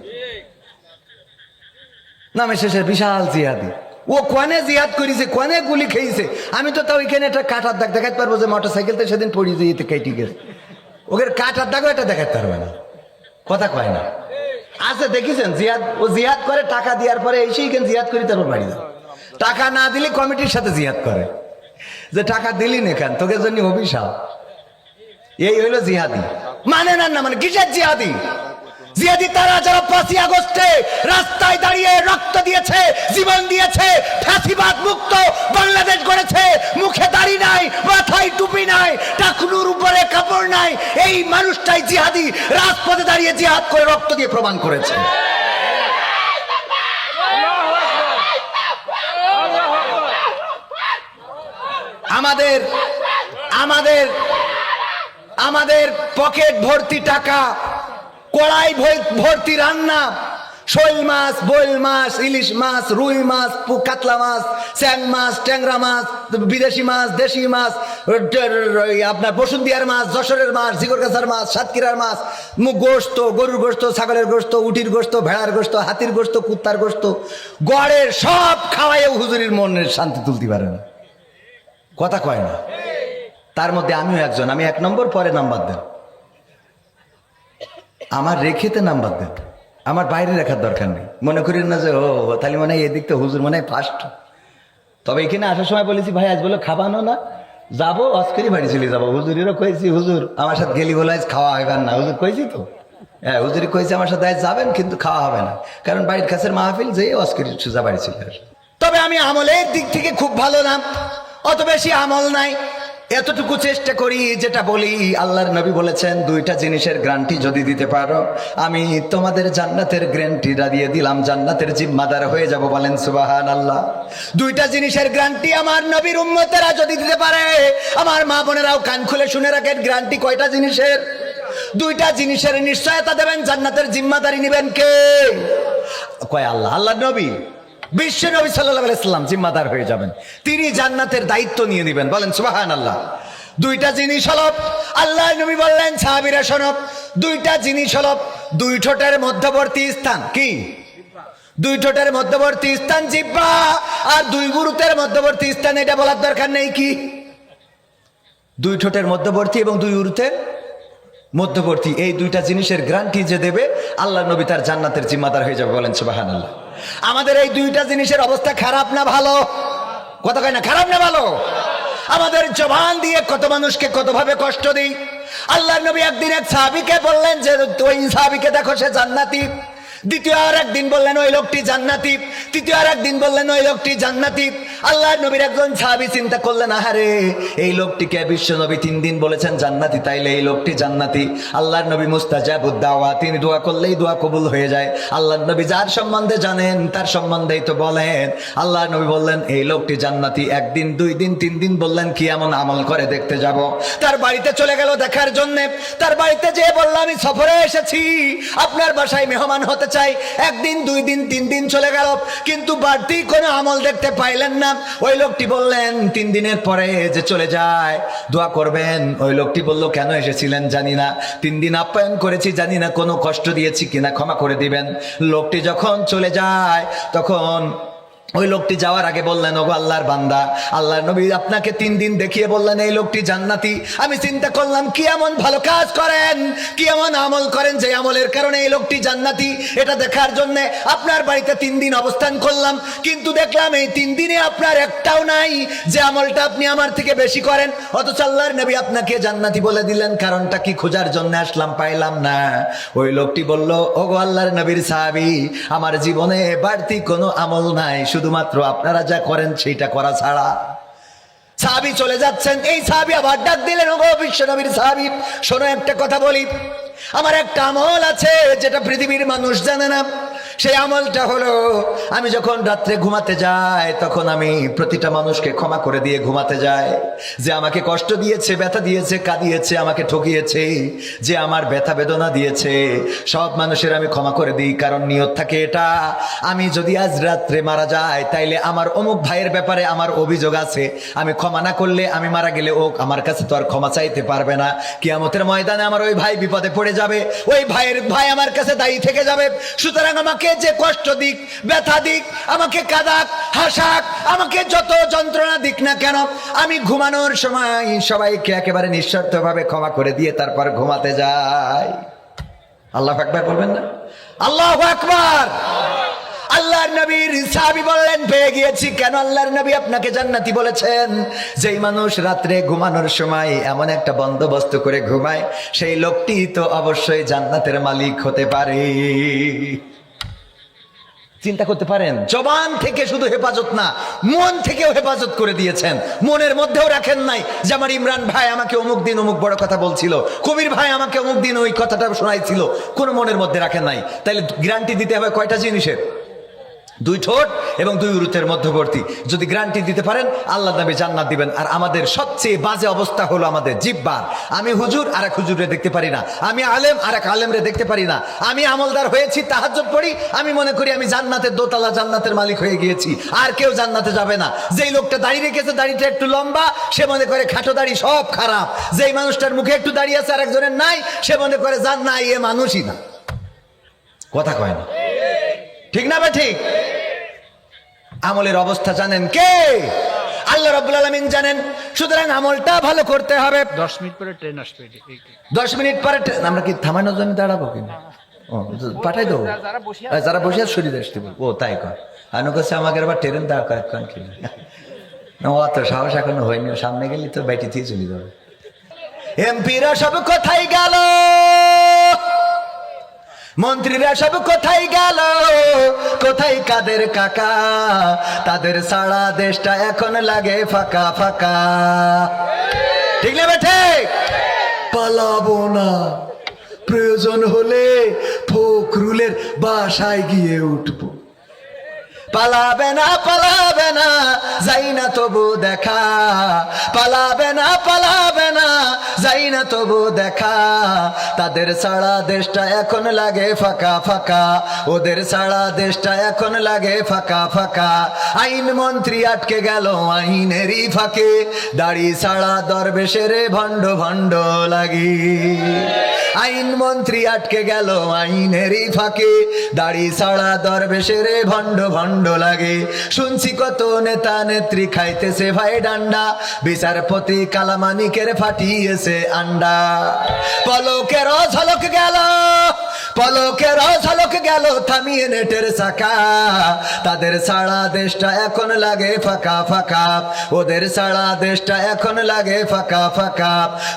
নামের শেষে বিশাল জিহাদি। ও কোনে জিহাদ করেছে, কোনে গুলি খেয়েছে, আমি তো তাও ওইখানে একটা কাটার দাগ দেখাতে পারবো যে মোটর সাইকেলতে সেদিন পড়িয়ে যেতে কেটে গেছে, ওকে কাটার দাগও এটা দেখাতে পারবে না। কথা কয় না আছে, দেখেছেন জিহাদ, ও জিহাদ করে টাকা দেওয়ার পরে এসেই কেন জিহাদ করি, তারপর বাড়ি যাও। টাকা না দিলে কমিটির সাথে জিহাদ করে যে টাকা দিলি না কেন, তোকে জন্য অভিশাপ। এই হইলো জিহাদি। মানে না, মানে কিসের জিহাদি? জিহাদি তারা যারা 5ই আগস্টে রাস্তায় দাঁড়িয়ে রক্ত দিয়েছে, জীবন দিয়েছে, ফাঁসিবাদ মুক্ত বাংলাদেশ গড়েছে, মুখে দাড়ি নাই, মাথায় টুপি নাই, টাকনুর উপরে কাপড় নাই, এই মানুষটাই জিহাদি। রাজপথে দাঁড়িয়ে জিহাদ করে রক্ত দিয়ে প্রমাণ করেছে। আমাদের পকেট ভর্তি টাকা, কড়াই ভর্তি রান্না, শোল মাছ, বোল মাছ, ইলিশ মাছ, রুই মাছ, কাতলা মাছ, চ্যাং মাছ, ট্যাংরা মাছ, বিদেশি মাছ, দেশি মাছ, আপনার বসুন্ধিয়ার মাছ, যশোরের মাছ, জিগরগাছার মাছ, সাতক্ষীরার মাছ, গোস্ত, গরুর গোস্ত, ছাগলের গোস্ত, উটির গোস্ত, ভেড়ার গোস্ত, হাতির গোস্ত, কুত্তার গোস্ত, গড়ের সব খাওয়াইও হুজুরির মনের শান্তি তুলতে পারে না। কথা কয় না। তার মধ্যে আমিও একজন, আমি 1 নম্বর, পরে নাম্বার দেন, আমার রেখেতে নাম্বার দেন, আমার বাইরে রাখার দরকার নেই। মনে করেন না যে ও তাহলে মনে হয় এদিক তো হুজুর মনে হয় ফার্স্ট। তবে এখানে আসার সময় বলেছি ভাই আজ বলে খাবানো না, যাবো অস্করি বাড়ি চলে যাবো। হুজুরেরও কয়েছি হুজুর আমার সাথে গেলি বলে আজ খাওয়া হবে না, হুজুর কয়েছি তো, হ্যাঁ হুজুরি কয়েছে আমার সাথে আজ যাবেন কিন্তু খাওয়া হবে না, কারণ বাড়ির কাছের মাহফিল যে অস্করি সোজা বাড়ি চলে আসে। তবে আমি আমলের দিক থেকে খুব ভালো না, অত বেশি আমল নাই। এতটুকু চেষ্টা করি, যেটা বলি আল্লাহর নবী বলেছেন দুইটা জিনিসের গ্যারান্টি যদি দিতে পারো আমি তোমাদের জান্নাতের গ্যারান্টিটা দিয়ে দিলাম, জান্নাতের জিম্মাদার হয়ে যাব। বলেন সুবহানাল্লাহ। দুইটা জিনিসের গ্যারান্টি আমার নবীর উম্মতেরা যদি দিতে পারে, আমার মা বোনেরাও কান খুলে শুনে রাখেন, গ্যারান্টি কয়টা জিনিসের? দুইটা জিনিসের নিশ্চয়তা দেবেন, জান্নাতের জিম্মাদারি নেবেন কে? কয় আল্লাহ। আল্লাহর নবী, বিশ্ব নবী সাল্লাল্লাহু আলাইহি সাল্লাম জিম্মাদার হয়ে যাবেন, তিনি জান্নাতের দায়িত্ব নিয়ে নেবেন। বলেন সুবহানাল্লাহ। দুইটা জিনিস হলো, আল্লাহ নবী বললেন সাহাবীরা শোনো, দুইটা জিনিস হলো দুই ঠোঁটের মধ্যবর্তী স্থান। কি? দুই ঠোঁটের মধ্যবর্তী স্থান জিহ্বা, আর দুই গুরুতের মধ্যবর্তী স্থান, এটা বলার দরকার নেই। কি? দুই ঠোঁটের মধ্যবর্তী এবং দুই উরুতের মধ্যবর্তী, এই দুইটা জিনিসের গ্যারান্টি যে দেবে আল্লাহ নবী তার জান্নাতের জিম্মাদার হয়ে যাবে। বলেন সুবহানাল্লাহ। আমাদের এই দুইটা জিনিসের অবস্থা খারাপ না ভালো? কথা কয় না, খারাপ না ভালো? আমাদের জবান দিয়ে কত মানুষকে কতভাবে কষ্ট দিই। আল্লাহর নবী একদিন এক সাহাবীকে বললেন যে ওই সাহাবীকে দেখো সে জান্নাতি। দ্বিতীয় আর একদিন বললেন ওই লোকটি জান্নাতি। তৃতীয় আর একদিন বললেন ওই লোকটি জান্নাতি। আল্লাহর নবীর একজন সাহাবী চিন্তা করলেন, আহারে এই লোকটিকে বিশ্ব নবী 3 দিন বলেছেন জান্নাতি, তাইলে এই লোকটি জান্নাতি। আল্লাহর নবী মুস্তাজাবুদ দাওয়া, তিনি দোয়া করলেই দোয়া কবুল হয়ে যায়। আল্লাহর নবী যার সম্বন্ধে জানেন তার সম্বন্ধেই তো বলেন। আল্লাহর নবী বললেন এই লোকটি জান্নাতি। 1 দিন 2 দিন 3 দিন বললেন কি এমন আমল করে দেখতে যাব। তার বাড়িতে চলে গেল দেখার জন্য। তার বাড়িতে যেয়ে বলল আমি সফরে এসেছি, আপনার বাসায় মেহমান হতে চাই। 1 দিন 2 দিন 3 দিন চলে গেল, কিন্তু বাড়তি কোনো আমল দেখতে পাইলেন না। ওই লোকটি বললেন 3 দিনের পরে যে চলে যায় দোয়া করবেন। ওই লোকটি বলল কেন এসেছিলেন জানি না, 3 দিন আপ্যায়ন করেছি, জানি না কোনো কষ্ট দিয়েছি কিনা, ক্ষমা করে দিবেন। লোকটি যখন চলে যায় তখন ওই লোকটি যাওয়ার আগে বললেন ওগো আল্লাহর বান্দা, আল্লাহর নবী আপনাকে 3 দিন দেখিয়ে বললেন এই লোকটি জান্নাতি। আমি চিন্তা করলাম কি এমন ভালো কাজ করেন, কি এমন আমল করেন যে আমলের কারণে এই লোকটি জান্নাতি, এটা দেখার জন্য আপনার বাড়িতে 3 দিন অবস্থান করলাম। কিন্তু দেখলাম এই 3 দিনে আপনার একটাও নাই যে আমলটা আপনি আমার থেকে বেশি করেন, অথচ আল্লাহর নবী আপনাকে জান্নাতি বলে দিলেন। কারণটা কি খোঁজার জন্য আসলাম, পাইলাম না। ওই লোকটি বলল ওগো আল্লাহর নবীর সাহাবী, আমার জীবনে বাড়তি কোনো আমল নাই, শুধুমাত্র আপনারা যা করেন সেইটা করা ছাড়া। সাহাবী চলে যাচ্ছেন, এই সাহাবী আবার ডাক দিলেন ওগো বিশ্ব নবীর সাহাবী, শোনো একটা কথা বলি, আমার একটা আমল আছে যেটা পৃথিবীর মানুষ জানে না। সেই আমলটা হলো আমি যখন রাত্রে ঘুমাতে যাই তখন আমি প্রতিটা মানুষকে ক্ষমা করে দিয়ে ঘুমাতে যাই। যে আমাকে কষ্ট দিয়েছে, ব্যথা দিয়েছে, কাঁদিয়েছে, আমাকে ঠকিয়েছে, যে আমার ব্যথা বেদনা দিয়েছে, সব মানুষের আমি ক্ষমা করে দিই। কারণ নিয়ত থাকে এটা, আমি যদি আজ রাত্রে মারা যাই তাইলে আমার অমুক ভাইয়ের ব্যাপারে আমার অভিযোগ আছে, আমি ক্ষমা না করলে আমি মারা গেলে ও আমার কাছে তো আর ক্ষমা চাইতে পারবে না। কিয়ামতের ময়দানে আমার ওই ভাই বিপদে পড়ে যাবে, ওই ভাইয়ের ভাই আমার কাছে দায়ী থেকে যাবে। সুতরাং আমাকে যে কষ্ট দিক, ব্যথা দিক, আমাকে কাঁদাক, হাসাক, আমাকে যত যন্ত্রণা দিক না কেন, আমি ঘুমানোর সময় সবাইকে একেবারে নিঃশর্তভাবে ক্ষমা করে দিয়ে তারপর ঘুমাতে যাই। আল্লাহু আকবার বলবেন না? আল্লাহু আকবার। আল্লাহর নবীর সাহাবী বললেন পেয়ে গিয়েছি। কেন আল্লাহর নবী আপনাকে জান্নাতি বলেছেন? যেই মানুষ রাত্রে ঘুমানোর সময় এমন একটা বন্দোবস্ত করে ঘুমায়, সেই লোকটি তো অবশ্যই জান্নাতের মালিক হতে পারে। চিন্তা করতে পারেন, জবান থেকে শুধু হেফাজত না, মন থেকেও হেফাজত করে দিয়েছেন। মনের মধ্যেও রাখেন নাই যে আমার ইমরান ভাই আমাকে অমুক দিন অমুক বড় কথা বলছিল, কবির ভাই আমাকে অমুক দিন ওই কথাটা শোনাইছিল, কোনো মনের মধ্যে রাখেন নাই। তাইলে গ্যারান্টি দিতে হবে কয়টা জিনিসের? 2 ঠোঁট এবং 2 উরুতের মধ্যবর্তী। যদি গ্যারান্টি দিতে পারেন আল্লাহ নবী জান্নাত দিবেন। আর আমাদের সবচেয়ে বাজে অবস্থা হলো আমাদের জিহ্বার। আমি হুজুর আর এক হুজুরে দেখতে পারি না, আমি আলেম আর এক আলেমরে দেখতে পারি না, আমি আমলদার হয়েছি, তাহাজ্জুদ পড়ি, আমি মনে করি আমি জান্নাতের দোতলা জান্নাতের মালিক হয়ে গিয়েছি, আর কেউ জান্নাতে যাবে না। যেই লোকটা দাড়ি রেখেছে, দাড়িটা একটু লম্বা, সে মনে করে খাটো দাড়ি সব খারাপ। যেই মানুষটার মুখে একটু দাড়ি আছে আর একজনের নাই, সে মনে করে জান না এ মানুষই না। কথা কয় না, ঠিক না? ঠিক। আমলের অবস্থা জানেন কে? আল্লাহ রাব্বুল আলামিন জানেন। সুতরাং আমলটা ভালো করতে হবে। 10 মিনিট পরে ট্রেন আসবে। 10 মিনিট পরে আমরা কি থামানোর জন্য দাঁড়াবো কিনা? ও পাঠাই দেবো, যারা বসে আছে শরীরে আসতে বলবো। ও তাই কর, আনু কাছে আমাকে আবার ট্রেন দাঁড় কয়েকক্ষণ কি না, অত সাহস এখনো হয়নি। সামনে গেলি তো বাইটি দিয়ে চলে যাবে। এমপিরা সব কোথায় গেল, মন্ত্রীরা সব কোথায় গেল, কোথায় কাদের কাকা, তাদের সারা দেশটা এখন লাগে ফাঁকা ফাঁকা। ঠিক না বেঠে? পালাবো না, প্রয়োজন হলে ফখরুলের বাসায় গিয়ে উঠবো। পালাবে না, পালাবে না, যাই না তবু দেখা। পালাবে না, পালাবে না, যাই না তবু দেখা। তাদের ছাড়া দেশটা এখন লাগে ফাঁকা ফাঁকা, ওদের ছাড়া দেশটা এখন লাগে ফাঁকা ফাঁকা। আইন মন্ত্রী আটকে গেল আইনেরই ফাঁকে, দাড়ি ছাড়া দরবেশের ভণ্ড ভণ্ড লাগি। আইন মন্ত্রী আটকে গেল আইনেরই ফাঁকে, দাড়ি ছাড়া দরবেশের ভণ্ড ভণ্ড লাগে। শুনছি কত নেতা নেত্রী খাইতেছে ভাই ডান্ডা, বিচারপতি কালামানিকের ফাটিয়েছে আন্ডা। পলকের ঝলক গেল, পলকের ঝলক গেল থামিয়ে নেটের চাকা। তাদের ছাড়া দেশটা এখন লাগে ফাঁকা ফাঁকা, ওদের ছাড়া দেশটা এখন লাগে ফাঁকা ফাঁকা।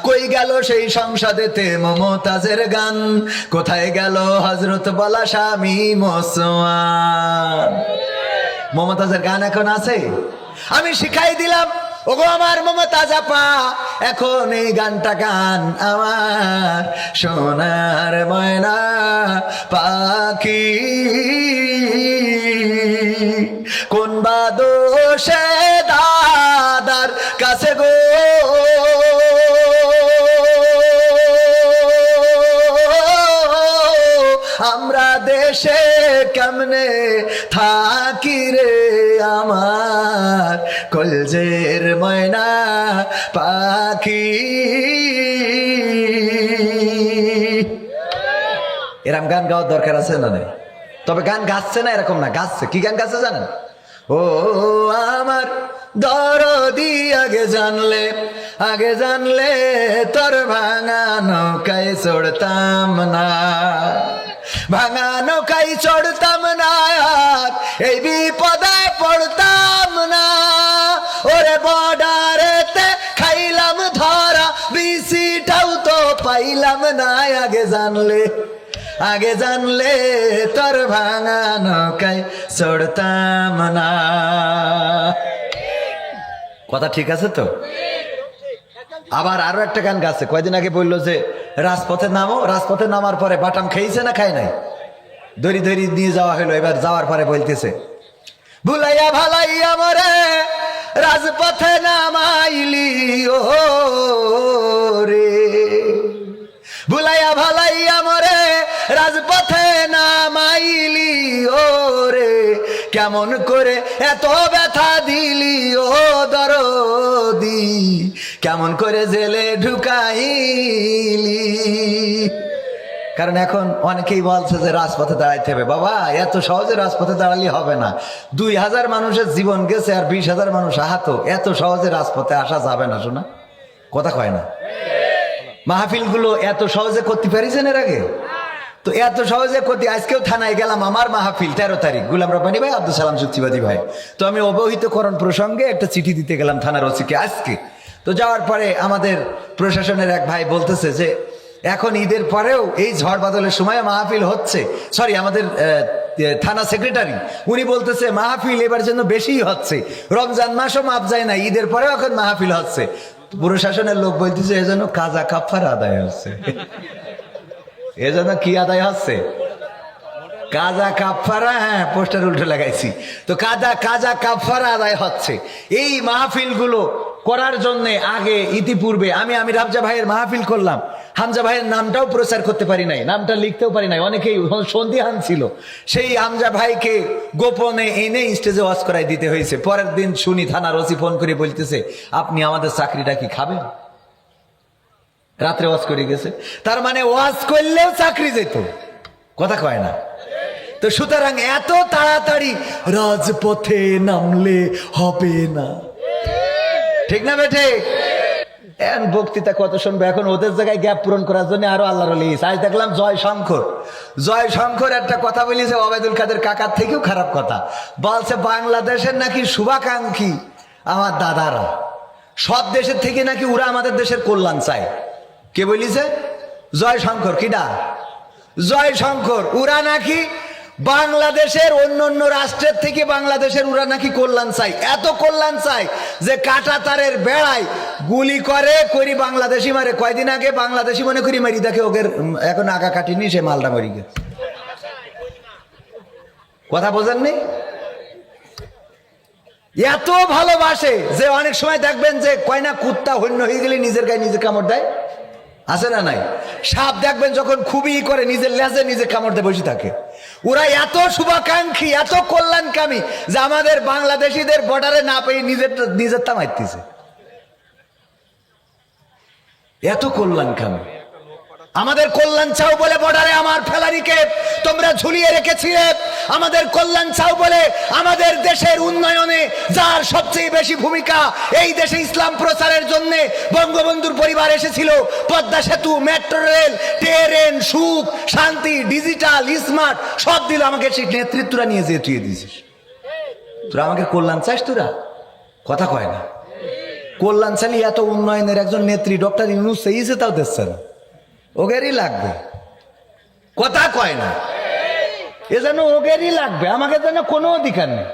কই গেল সেই সংসদেতে মমতাজের গান, কোথায় গেল হযরত বলা স্বামী মোসমান? মমতাজের গান এখন আছে? আমি শিখাই দিলাম, ওগো আমার মমতাজ আপা, এখন এই গানটা গান আমার সোনার ময়না পাখি। কোন বা দোষে দাদার কাছে গো আমরা দেশে কেমনে থাকি রে আমার কলজের ময়না পাখি। এরকম গান গাওয়ার দরকার আছে না? তবে গান গাচ্ছে না এরকম না, গাচ্ছে। কি গান গাচ্ছে জানেন? ও আমার দরদি আগে জানলে, আগে জানলে তোর ভাঙা নৌকায় চড়তাম না, ভাঙা নৌকায় চড়তাম না, আর এই বিপদে পড়তাম না। ওরে বর্ডারেতে খাইলাম ধরা, বিসিটাও তো পাইলাম না। আগে জানলে, আগে জানলে তোর ভাঙা নৌকায় চড়তাম না। কথা ঠিক আছে তো? আবার আরো একটা গান গাছে, কয়দিন আগে বললো যে রাজপথে নামো, রাজপথে নামার পরে বাটাম খেয়েছে না খায় নাই, দড়ি দড়ি নিয়ে যাওয়া হলো। এবার যাওয়ার পরে বলতেছে, ভুলাইয়া ভালাইয়া মরে রাজপথে নামাইলি ও রে, ভুলাইয়া ভালাইয়া মরে রাজপথে নামাইলি ও রে, কেমন করে এত ব্যথা দিলি ও দরদি, কেমন করে জেলে ঢুকাইলি। কারণ এখন অনেকেই বলছে যে রাজপথে দাঁড়াইতে হবে। বাবা, এত সহজে রাজপথে দাঁড়ালে হবে না। 2000 মানুষের জীবন গেছে আর 20,000 মানুষ আহত, এত সহজে রাজপথে আসা যাবে না। শোনা কথা কয় না? মাহফিলগুলো এত সহজে করতে পারিছেন এর আগে? তো এত সহজে করতে, আজকেও থানায় গেলাম, আমার মাহফিল 13 তারিখ, গোলাম রব্বানী ভাই, আব্দুল সালাম যুক্তিবাদী ভাই। তো আমি অবহিতকরণ প্রসঙ্গে একটা চিঠি দিতে গেলাম থানার ওসিকে আজকে। তো যাওয়ার পরে আমাদের প্রশাসনের এক ভাই বলতেছে যে এখন ঈদের পরেও এই ঝড় বাদলের সময় মাহফিল হচ্ছে। সরি, আমাদের থানা সেক্রেটারি উনি বলতেছে মাহফিল এবার জন্য বেশি হচ্ছে, রমজান মাসও মাপ যায় না, ঈদের পরেও এখন মাহফিল হচ্ছে। প্রশাসনের লোক বলতেছে এজন্য কাজা কাফারা আদায় হচ্ছে। এজন্য কি আদায় হচ্ছে? কাজা কাফারা। হ্যাঁ, পোস্টার উল্টে লাগাইছি তো। কাজা কাফারা আদায় হচ্ছে। এই মাহফিল গুলো করার জন্য আগে ইতিপূর্বে আমি হামজা ভাইয়ের মাহফিল করলাম। হামজা ভাইয়ের নামটাও প্রচার করতে পারি নাই, নামটা লিখতেও পারি নাই, অনেকেই সন্দিহান ছিল। সেই হামজা ভাইকে গোপনে এনে স্টেজে ওয়াজ করাই দিতে হয়েছে। পরের দিন শুনি থানার ওসি ফোন করে বলতেছে, আপনি আমাদের চাকরিটা কি খাবেন? রাত্রে ওয়াজ করে গেছে, তার মানে ওয়াজ করলেও চাকরি যেত। কথা কয় না? তো সুতরাং এত তাড়াতাড়ি রাজপথে নামলে হবে না। ঠিক না বেঠে? এখন বক্তৃতা কত শুনবে, এখন ওদের জায়গায় গ্যাপ পূরণ করার জন্য আরো আল্লাহর ওলি। আজ দেখলাম জয় শঙ্কর একটা কথা বলেছে ওবায়দুল কাদের কাকার থেকেও খারাপ কথা বলছে। বাংলাদেশের নাকি শুভাকাঙ্ক্ষী আমার দাদারা, সব দেশের থেকে নাকি ওরা আমাদের দেশের কল্যাণ চায়। কে বলিছে? জয় শঙ্কর। কিডা? জয় শঙ্কর। ওরা নাকি বাংলাদেশের অন্য রাষ্ট্রের থেকে বাংলাদেশের ওরা নাকি কল্যাণ চাই, এত কল্যাণ চাই যে কাঁটা তারের বেড়ায় গুলি করে করি বাংলাদেশি মারে। কয়দিন আগে বাংলাদেশি মনে করি মারি দেখে ওকে এখন আগা কাটিনি, সে মালটা মরি গে। কথা বোঝেননি? এত ভালোবাসে যে অনেক সময় দেখবেন যে কয় না কুত্তা হন্য হয়ে গেলে নিজের গায়ে নিজে কামড় দেয়, আছে না নাই? সাপ দেখবেন যখন খুবই করে নিজের লেজে নিজে কামড় দিয়ে বসে থাকে। ওরা এত শুভাকাঙ্ক্ষী, এত কল্যাণকামী যে আমাদের বাংলাদেশিদের বর্ডারে না পেয়ে নিজের তা মারতেছে। এত কল্যাণকামী। আমাদের কল্যাণ চাও বলে বর্ডারে আমার ফেলারিকে তোমরা ঝুলিয়ে রেখেছিলে। আমাদের কল্যাণ চাও বলে আমাদের দেশের উন্নয়নে যার সবচেয়ে বেশি ভূমিকা, এই দেশে ইসলাম প্রচারের জন্য বঙ্গবন্ধুর পরিবার এসেছিল। পদ্মা সেতু, মেট্রো রেল, ট্রেন, সুখ, শান্তি, ডিজিটাল, স্মার্ট সব দিল আমাকে। সেই নেতৃত্বরা নিয়ে যেয়ে তুই দিয়েছিস। তোরা আমাকে কল্যাণ চাস? তোরা কথা কয় না। কল্যাণ চালি এত উন্নয়নের একজন নেত্রী ডক্টর ইউনূস সেইছে, তাও দেখছে না। ওগেরই লাগবে, কথা কয় না। এ যেন ওগেরই লাগবে, আমাকে যেন কোনো অধিকার নেই।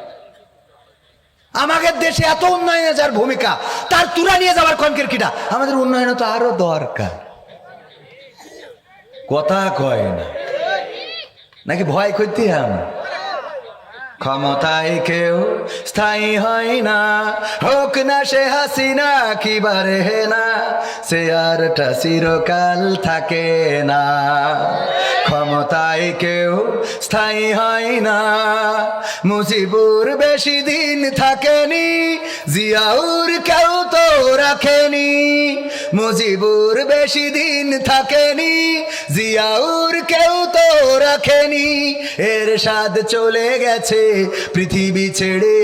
আমাদের দেশে এত উন্নয়নে যার ভূমিকা, তার তুরা নিয়ে যাওয়ার কনকের কিটা? আমাদের উন্নয়ন তো আরো দরকার, কথা কয় না। নাকি ভয় করতে আমি? ক্ষমতায় কেউ স্থায়ী হয় না, হোক না সে হাসিনা কি বারে না, সে আরটা চিরকাল থাকে না। ক্ষমতায় কেউ স্থায়ী হয় না, মুজিবুর বেশি দিন থাকেনি, জিয়াউর কেউ তো রাখেনি। মুজিবুর বেশি দিন থাকেনি, জিয়াউর কেউ তো রাখেনি। এরশাদ চলে গেছে পৃথিবী ছেড়ে,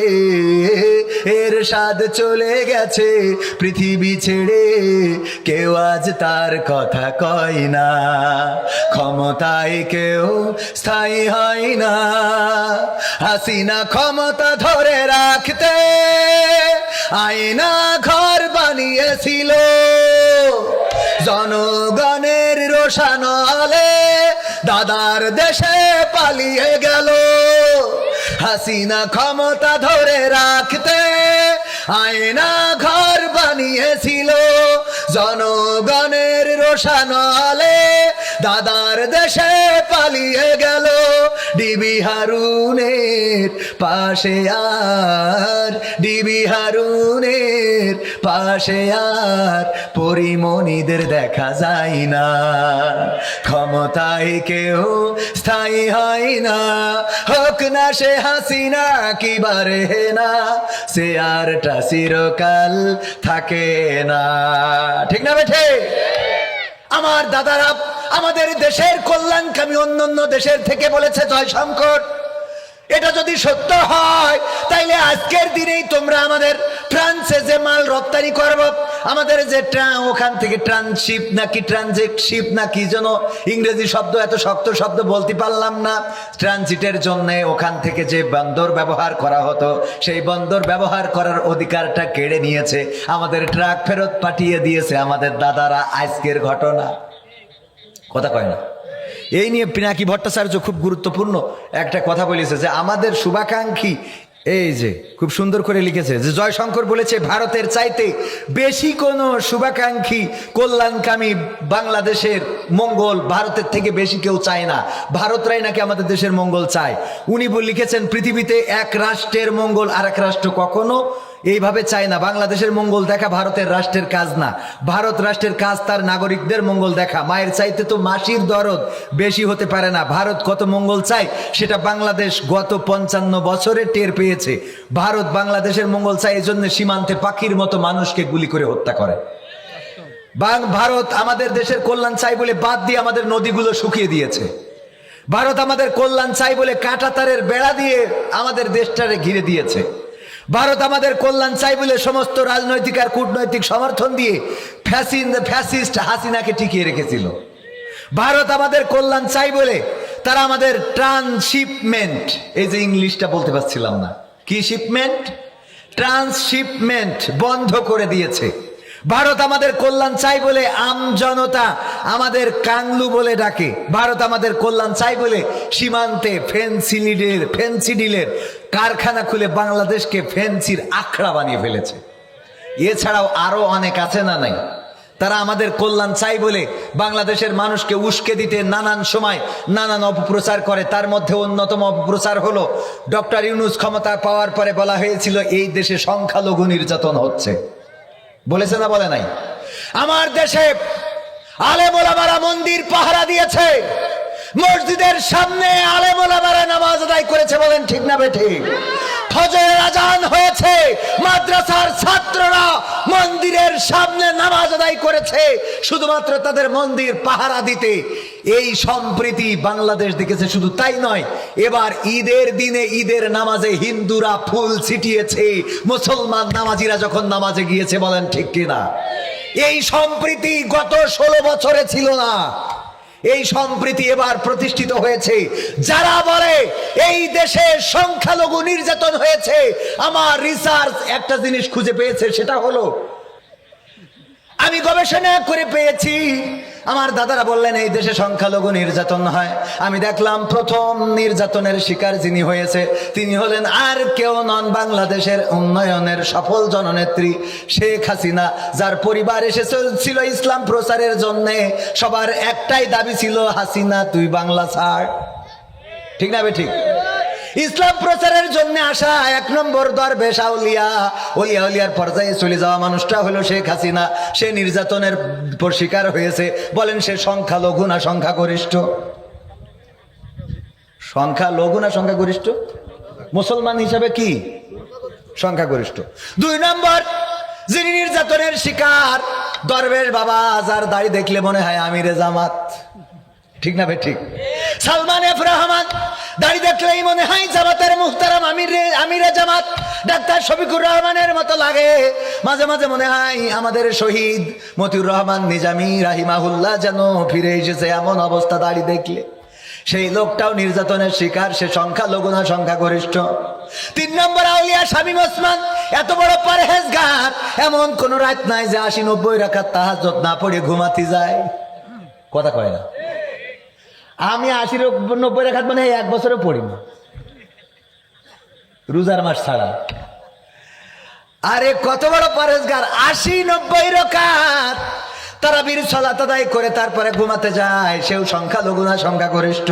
এরশাদ চলে গেছে পৃথিবী ছেড়ে, কেউ আজ তার কথা কয় না। ক্ষমতায় কেউ স্থায়ী হয় না, হাসিনা ক্ষমতা ধরে রাখতে আয়না ঘর বানিয়েছিল, জনগণের রোশানলে দাদার দেশে পালিয়ে গেল। হাসিনা ক্ষমতা ধরে রাখতে আয়না ঘর বানিয়েছিল, জনগণের রোশানলে দাদার দেশে পালিয়ে গেল। ডিবি হারুনের পাশে আর, ডিবি হারুনের পাশে আর পরিমণিদের দেখা যায় না। ক্ষমতায় কেউ স্থায়ী হয় না, হোক না সে হাসিনা কি বারে না, সে আরটা চিরকাল থাকে না। ঠিক না বেঠে? আমার দাদারা আমাদের দেশের কল্যাণকামী অন্যান্য দেশের থেকে বলেছে জয়শঙ্কর, এটা যদি সত্য হয় তাইলে আজকের দিনেই তোমরা আমাদের ফ্রান্সে যে মাল রপ্তানি করব, আমাদের যে ওখান থেকে ট্রান্সশিপ নাকি ট্রানজিট শিপ নাকি যেন ইংরেজি শব্দ, এত শক্ত শব্দ বলতে পারলাম না, ট্রানজিটের জন্য ওখান থেকে যে বন্দর ব্যবহার করা হতো, সেই বন্দর ব্যবহার করার অধিকারটা কেড়ে নিয়েছে, আমাদের ট্রাক ফেরত পাঠিয়ে দিয়েছে আমাদের দাদারা। আজকের ঘটনা, কথা কয় না। এই নিয়ে পিনাকি ভট্টাচার্য খুব গুরুত্বপূর্ণ একটা কথা বলেছে যে আমাদের শুভাকাঙ্ক্ষী, এই যে খুব সুন্দর করে লিখেছে যে জয়শঙ্কর বলেছে ভারতের চাইতে বেশি কোনো শুভাকাঙ্ক্ষী কল্যাণকামী বাংলাদেশের মঙ্গল ভারতের থেকে বেশি কেউ চায় না, ভারতরাই নাকি আমাদের দেশের মঙ্গল চায়। উনি লিখেছেন পৃথিবীতে এক রাষ্ট্রের মঙ্গল আর এক রাষ্ট্র কখনো এইভাবে চায় না। বাংলাদেশের মঙ্গল দেখা ভারতের রাষ্ট্রের কাজ না, ভারত রাষ্ট্রের কাজ তার নাগরিকদের মঙ্গল দেখা। মায়ের চাইতে তো মাসির দরদ বেশি হতে পারে না। ভারত কত মঙ্গল চায় সেটা বাংলাদেশ গত 55 বছরে টের পেয়েছে। ভারত বাংলাদেশের মঙ্গল চায়, এই জন্য সীমান্তে পাখির মতো মানুষকে গুলি করে হত্যা করে। ভারত আমাদের দেশের কল্যাণ চাই বলে বাদ দিয়ে আমাদের নদীগুলো শুকিয়ে দিয়েছে। ভারত আমাদের কল্যাণ চাই বলে কাঁটাতারের বেড়া দিয়ে আমাদের দেশটারে ঘিরে দিয়েছে। ভারত আমাদের কল্যাণ চাই বলে সমস্ত রাজনৈতিক আর কূটনৈতিক সমর্থন দিয়ে ফ্যাসিস্ট হাসিনাকে টিকিয়ে রেখেছিল। ভারত আমাদের কল্যাণ চাই বলে তারা আমাদের ট্রান্সশিপমেন্ট, এই যে ইংলিশটা বলতে পারছিলাম না, কি শিপমেন্ট, ট্রান্সশিপমেন্ট বন্ধ করে দিয়েছে। ভারত আমাদের কল্যাণ চাই বলে আমজনতা আমাদের কাংলু বলে ডাকে। ভারত আমাদের কল্যাণ চাই বলে সীমান্তে ফেন্সিডিলের কারখানা খুলে বাংলাদেশকে ফেন্সির আখড়া বানিয়ে ফেলেছে। এছাড়াও আরো অনেক আছে না নাই? তারা আমাদের কল্যাণ চাই বলে বাংলাদেশের মানুষকে উস্কে দিতে নানান সময় নানান অপপ্রচার করে। তার মধ্যে অন্যতম অপপ্রচার হলো ডক্টর ইউনূস ক্ষমতা পাওয়ার পরে বলা হয়েছিল এই দেশে সংখ্যালঘু নির্যাতন হচ্ছে। বলেছে না বলে নাই? আমার দেশে আলেম ওলামারা মন্দির পাহারা দিয়েছে, মসজিদের সামনে আলেম ওলামারা নামাজ আদায় করেছে। বলেন ঠিক না বেঠিক? ফজরের আজান হয়েছে, মাদ্রাসার ছাত্ররা মন্দিরের সামনে নামাজ আদায় করেছে শুধুমাত্র তাদের মন্দির পাহারা দিতে। এই সম্প্রীতি বাংলাদেশ দেখেছে। শুধু তাই নয়, এবার ঈদের দিনে ঈদের নামাজে হিন্দুরা ফুল ছিটিয়েছে মুসলমান নামাজিরা যখন নামাজে গিয়েছে। বলেন ঠিক কিনা? এই সম্প্রীতি গত 16 বছরে ছিল না। এই সম্প্রীতি এবার প্রতিষ্ঠিত হয়েছে। যারা বলে এই দেশে সংখ্যালঘু নির্যাতন হয়েছে, আমার রিসার্চ একটা জিনিস খুঁজে পেয়েছে, সেটা হলো, আমি গবেষণা করে পেয়েছি, আমার দাদারা বললেন এই দেশে সংখ্যালঘু নির্যাতন হয়। আমি দেখলাম প্রথম নির্যাতনের শিকার যিনি হয়েছে তিনি হলেন আর কেউ নন, বাংলাদেশের উন্নয়নের সফল জননেত্রী শেখ হাসিনা, যার পরিবার এসেছিল ইসলাম প্রচারের জন্য। সবার একটাই দাবি ছিল, হাসিনা তুই বাংলা ছাড়। ঠিক না ঠিক? ইসলাম প্রচারের জন্য আসা 1 নম্বর দরবেশ আউলিয়ার পর্যায়ে চলে যাওয়া মানুষটা হলো শেখ হাসিনা। সে নির্যাতনের শিকার হয়েছে। বলেন সে সংখ্যালঘু না সংখ্যাগরিষ্ঠ? সংখ্যালঘু না সংখ্যাগরিষ্ঠ? মুসলমান হিসাবে কি সংখ্যাগরিষ্ঠ। 2 নম্বর, যিনি নির্যাতনের শিকার দরবেশ বাবা, যার দাড়ি দেখলে মনে হয় আমিরে জামাত। ঠিক না ঠিক? সালমান এফ রহমান, দাড়ি দেখলেই মনে হয় জামাতের মুহতারাম আমিরে জামাত ডাক্তার শফিকুর রহমানের মতো লাগে। মাঝে মাঝে মনে হয় আমাদের শহীদ মতিউর রহমান নিজামী রাহিমাহুল্লাহ যেন ফিরে এসেছে, এমন অবস্থা দাড়ি দেখলে। সেই লোকটাও নির্যাতনের শিকার। সে সংখ্যালঘু না সংখ্যাগরিষ্ঠ? 3 নম্বর আউলিয়া শামীম ওসমান, এত বড় পরহেজগার, এমন কোন রাত নাই যে 80-90 রাকাত তাহাজ্জুদ না পড়ে ঘুমাতে যায়। কথা কয় না? আমি 80-90 রাকাত মানে 1 বছরে পড়ি না, রোজার মাস ছাড়া। আরে কত বড় পরহেজগার! 80-90 রাকাত তারাবির সালাত আদায় করে তারপরে ঘুমাতে যায়। সেও সংখ্যালঘু না সংখ্যাগরিষ্ঠ?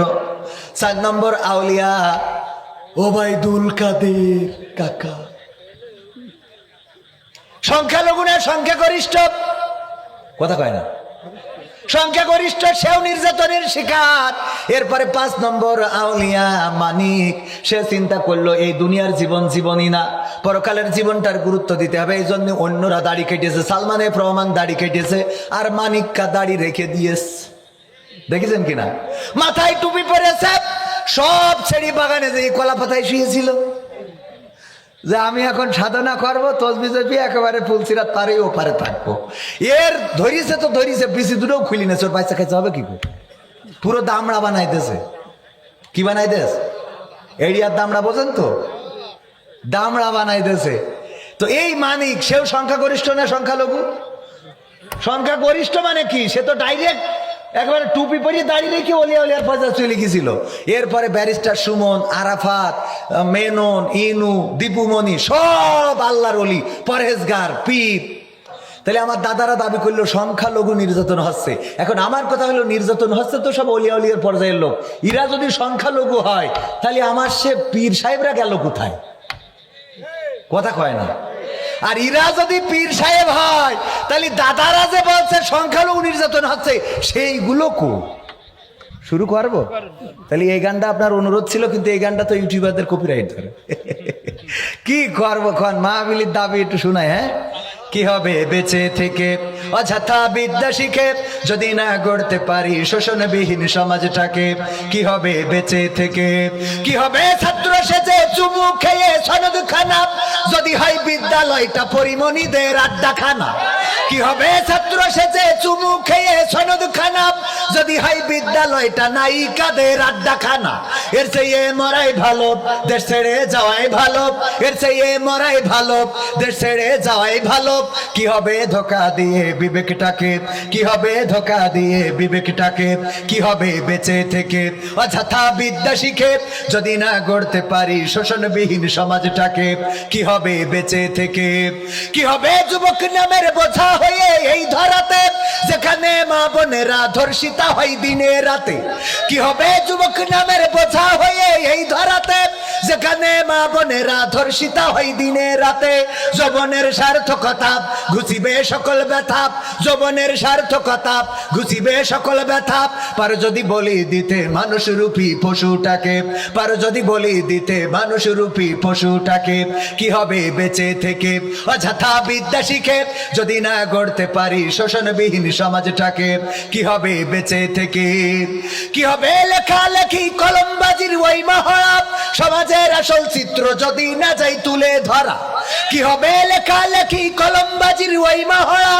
4 নম্বর আউলিয়া ওবায়দুল কাদের কাকা, সংখ্যালঘু না সংখ্যাগরিষ্ঠ? কথা কয় না? সংখ্যাগরিষ্ঠ, সেও নির্যাতনের শিকার। এরপরে 5 নম্বর আউলিয়া মানিক, সে চিন্তা করলো এই দুনিয়ার জীবন জীবনই না, পরকালের জীবনটার গুরুত্ব দিতে হবে। এই জন্য অন্যরা দাড়ি কেটেছে, সালমান এফ রহমান দাড়ি কেটেছে, আর মানিককা দাড়ি রেখে দিয়েছে। দেখেছেন কিনা? মাথায় টুপি পরেছে, সব ছেড়ি বাগানে যে কলা পাতায় শুয়েছিল, যে আমি এখন সাধনা করবো, তসবি জপি একেবারে ফুলসিরাত পারে ওপারে থাকবো। এর ধরিছে তো ধরিছে, পিসি দুটোও খুলি না, চোর বাচ্চা খেতে হবে কি করে? পুরো দামড়া বানাইতেছে। কি বানাইতেছে? এরিয়ার দামড়া বোঝেন তো? দামড়া বানাইতেছে। তো এই মানিক, সেও সংখ্যাগরিষ্ঠ না সংখ্যালঘু? সংখ্যাগরিষ্ঠ মানে কি? সে তো ডাইরেক্ট একবারে টুপি পরিয়ে দাঁড়িয়ে রেখে অলিয়ার পর্যায়ে চলে গেছিল। এরপরে ব্যারিস্টার সুমন, আরাফাত, মেনন, ইনু, দীপুমণি সব আল্লাহর ওলি, পরহেজগার, পীর। তাহলে আমার দাদারা দাবি করলো সংখ্যালঘু নির্যাতন হচ্ছে। এখন আমার কথা হলো, নির্যাতন হচ্ছে তো সব অলিয়ার পর্যায়ের লোক। এরা যদি সংখ্যালঘু হয় তাহলে আমার সে পীর সাহেবরা গেল কোথায়? কথা কয় না? আর ইরা যদি পীর সাহেব হয় তাহলে দাদারা যে বলছে সংখ্যালঘু নির্যাতন হচ্ছে, সেইগুলো কো শুরু করবো? তাহলে এই গানটা আপনার অনুরোধ ছিল, কিন্তু এই গানটা তো ইউটিউবারদের কপিরাইট ধরে। কি করবো খন? মাহফিলের দাবি একটু শোনায়। হ্যাঁ, কি হবে বেঁচে থেকে অযথা বিদ্যা শিখে যদি না গড়তে পারি শোষণবিহীন সমাজটাকে? কি হবে বেঁচে থেকে? কি হবে ছাত্র সেজে চুমু খেয়ে সনদ খানা যদি হয় বিদ্যালয়টা পরিমণিদের আড্ডাখানা? কি হবে ছাত্র সেজে চুমু খেয়ে সনদ খানা যদি হয় বিদ্যালয়টা নায়িকাদের আড্ডাখানা, এর চেয়ে মরাই ভালো, দেশ ছেড়ে যাওয়াই ভালো, এর চেয়ে মরাই ভালো, দেশ ছেড়ে যাওয়াই ভালো। কি হবে ধোকা দিয়ে বিবেকটাকে, কি হবে ধোকা দিয়ে বিবেকটাকে, কি হবে বেঁচে থেকে অযথা বিদ্যা শিখে যদি না গড়তে পারি শোষণবিহীন সমাজটাকে, কি হবে বেঁচে থেকে। কি হবে যুবক নামের বোঝা হয়ে এই ধরাতে, যেখানে মা বোনেরা ধর্ষিতা হয় দিনে রাতে। কি হবে যুবক নামের বোঝা হয়ে এই ধরাতে, যেখানে মা বোনেরা ধর্ষিতা হয় দিনে রাতে। যৌবনের সার্থকতা ঘুচিবে সকল ব্যথা, যৌবনের সার্থকতা ঘুচিবে সকল ব্যথা। পার যদি বলি দিতে মানুষ রূপী পশুটাকে, পার যদি বলি দিতে মানুষ রূপী পশুটাকে, কি হবে বেঁচে থেকে অযথা বিদ্যা শিখে যদি না গড়তে পারি শোষণবিহীন সমাজটাকে, কি হবে বেঁচে থেকে। কি হবে লেখালেখি কলমবাজির ওই মহড়া, সমাজের আসল চিত্র যদি না যাই তুলে ধরা। কি হবে লেখালেখি কলমবাজির ওই মহড়া,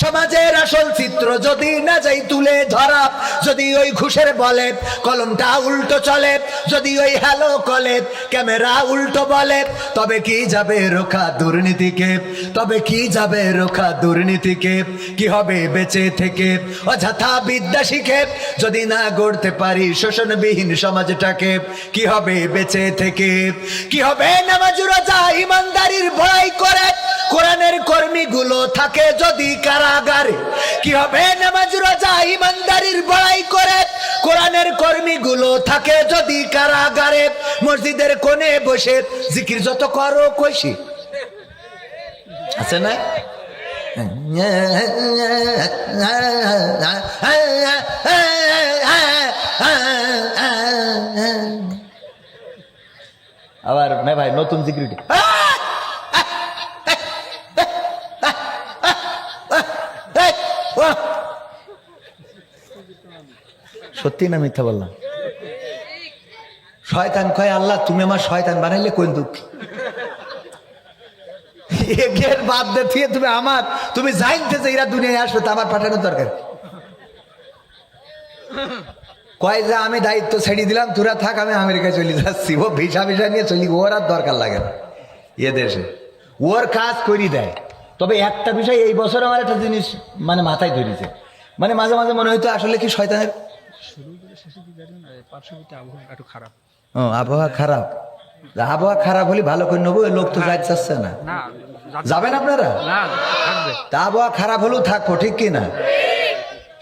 সমাজের আসল চিত্র যদি না যাই তুলে ধরা। যদি ওই ঘুষের বলে কলমটা উল্টো চলে, যদি ওই হ্যালো কলে ক্যামেরা উল্টো বলে, তবে কি যাবে রোখা দুর্নীতিকে, তবে কি যাবে রোখা দুর্নীতিকে। কি হবে বেঁচে থেকে অযথা বিদ্যা শিখে যদি না গড়তে পারি শোষণবিহীন সমাজটাকে, কি হবে বেঁচে থেকে। কি হবে নামাজ রোজা ইমানদারির ভয় করে কোরআনের কর্মীগুলো থাকে যদি কারাগারে। কি হবে নামাজ রোজা ইমানদারির ভয় করে কোরআনের কর্মীগুলো থাকে যদি কারাগারে। মসজিদের কোণে বসে জিকির যত করো কইছি আছে না, আবার মে ভাই নতুন সিকিউরিটি সত্যি না মিথ্যা বললাম? শয়তান কয় আল্লাহ তুমি আমার শয়তান বানাইলে কোন দুঃখ, এগের বাদ দিয়ে তুমি আমার, তুমি জানতে যে এরা দুনিয়ায় আসবে তা আমার পাঠানোর দরকার। কয় যে আমি দায়িত্ব ছেড়ে দিলাম, তোরা থাক, আমি আমেরিকায় চলে যাচ্ছি। ও ভিসা ভিসা নিয়ে চলি, ওর আর দরকার লাগে না এ দেশে, ওর কাজ করি দেয়। তবে একটা বিষয় এই বছর আমার একটা জিনিস মানে মাথায় ধরেছে, মানে মাঝে মাঝে মনে হইতো আসলে কি শয়তানের আবহাওয়া খারাপ, আবহাওয়া খারাপ হলে ভালো করে নেবো, লোক তো যাইতে চাচ্ছে না। যাবেন আপনারা? তা আবহাওয়া খারাপ হলেও থাকবো, ঠিক কিনা?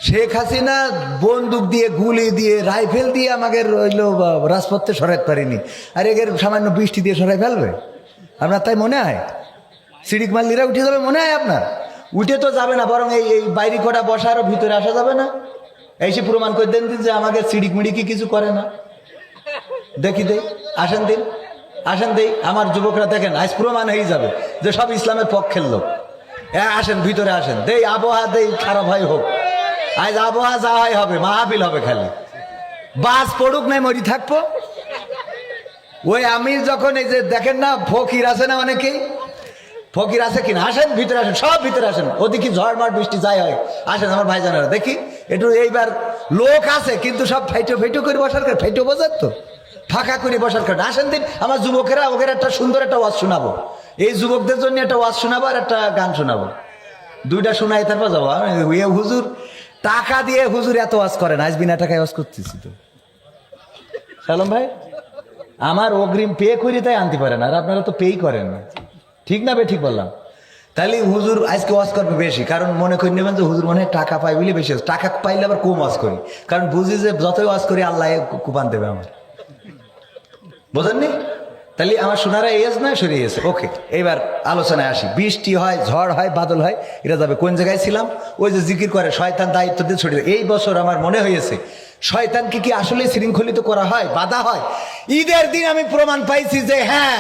শেখ হাসিনা বন্দুক দিয়ে গুলি দিয়ে রাইফেল দিয়ে আমাকে রইল রাজপথে সরাইতে পারিনি, আর এগের সামান্য বৃষ্টি দিয়ে সরাই ফেলবে আপনার? তাই মনে হয় সিডিক মাল্লিরা উঠে যাবে মনে হয় আপনার? উঠে তো যাবে না, বরং এই বাইরে কটা বসা আরো ভিতরে আসা যাবে না? এসে প্রমাণ করে দেন যে আমাকে সিডিক মিডিকি কিছু করে না। দেখি দেই, আসেন দিন, আসেন দেই। আমার যুবকরা দেখেন আজ প্রমাণ হয়ে যাবে যে সব ইসলামের পক্ষের লোক। আসেন ভিতরে আসেন, দেই আবহাওয়া দেই খারাপ হয় হোক, আজ আবহাওয়া যা হয় হবে, মাহফিল হবে, খালি বাস পড়ুক নাই মরি থাকবো। ওই আমি যখন এই যে দেখেন না ফকির আছে না অনেকেই, ফকির আছে কিনা, আসেন ভিতরে আসেন, সব ভিতরে আসেন। ওদিকে ঝড় মার বৃষ্টি যাই হয়, আসেন আমার ভাইজানেরা। দেখি একটু এইবার লোক আছে কিন্তু সব ফাইটো ফাইটো করে বসার কারণ, ফাইটো বোঝার তো ফাঁকা করে বসার কারণ। আসেন দিন আমার যুবকেরা, ওদের একটা সুন্দর একটা ওয়াজ শোনাবো, এই যুবকদের জন্য একটা ওয়াজ শোনাবো আর একটা গান শোনাবো, দুইটা শোনাই তারপর যাবো। হুজুর টাকা দিয়ে হুজুর এত ওয়াজ করেন, আজ বিনা টাকায় ওয়াজ করতেছি তো। সালাম ভাই আমার অগ্রিম পে করি তাই আনতে পারেন, আর আপনারা তো পেই করেন না, ঠিক না বে? ঠিক বললাম? তাহলে হুজুর আজকে ওয়াজ করবে বেশি, কারণ মনে করে নেবেন যে হুজুর মনে হয় টাকা পাই বলে বেশি। টাকা পাইলে আবার কম ওয়াজ করি, কারণ বুঝি যে যতই ওয়াজ করি আল্লাহ কুপান দেবে আমার, বোঝেননি? তাহলে আমার সোনারা এজ না সরিয়ে গেছে। ওকে, এবার আলোচনায় আসি। বৃষ্টি হয়, ঝড় হয়, বাদল হয়, এরা যাবে। কোন জায়গায় ছিলাম? ওই যে জিকির করে শয়তান দায়িত্ব দিয়ে ছড়িয়ে। এই বছর আমার মনে হয়েছে শয়তানকে কি আসলে শৃঙ্খলিত করা হয়, বাধা হয়? ঈদের দিন আমি প্রমাণ পাইছি যে হ্যাঁ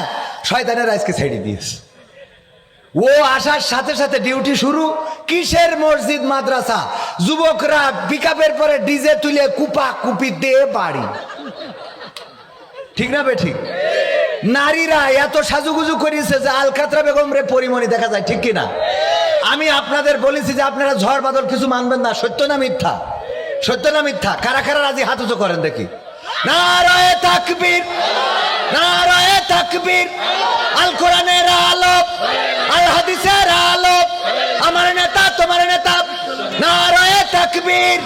শয়তানের আজকে ছেড়ে দিয়েছে। ও আসার সাথে সাথে ডিউটি শুরু। কিসের মসজিদ মাদ্রাসা, যুবকরা পিকআপের পরে ডিজে তুলে কুপা কুপি দিয়ে বাড়ি, ঠিক না বে ঠিক? নারীরা এত সাজুগুজু করেছে যে আলকাতরা বেগম রে পরিমণি দেখা যায়, ঠিক কিনা? আমি আপনাদের বলেছি যে আপনারা ঝড় বাদল কিছু মানবেন না, সত্য না মিথ্যা? সত্য না মিথ্যা? কারা কারা রাজি হাত উঁচু করেন দেখি। নারায়ে তাকবীর, নারায়ে তাকবীর। আল কোরআনের আলো, আল হাদিসের আলো, আমার নেতা তোমার নেতা। নারায়ে তাকবীর,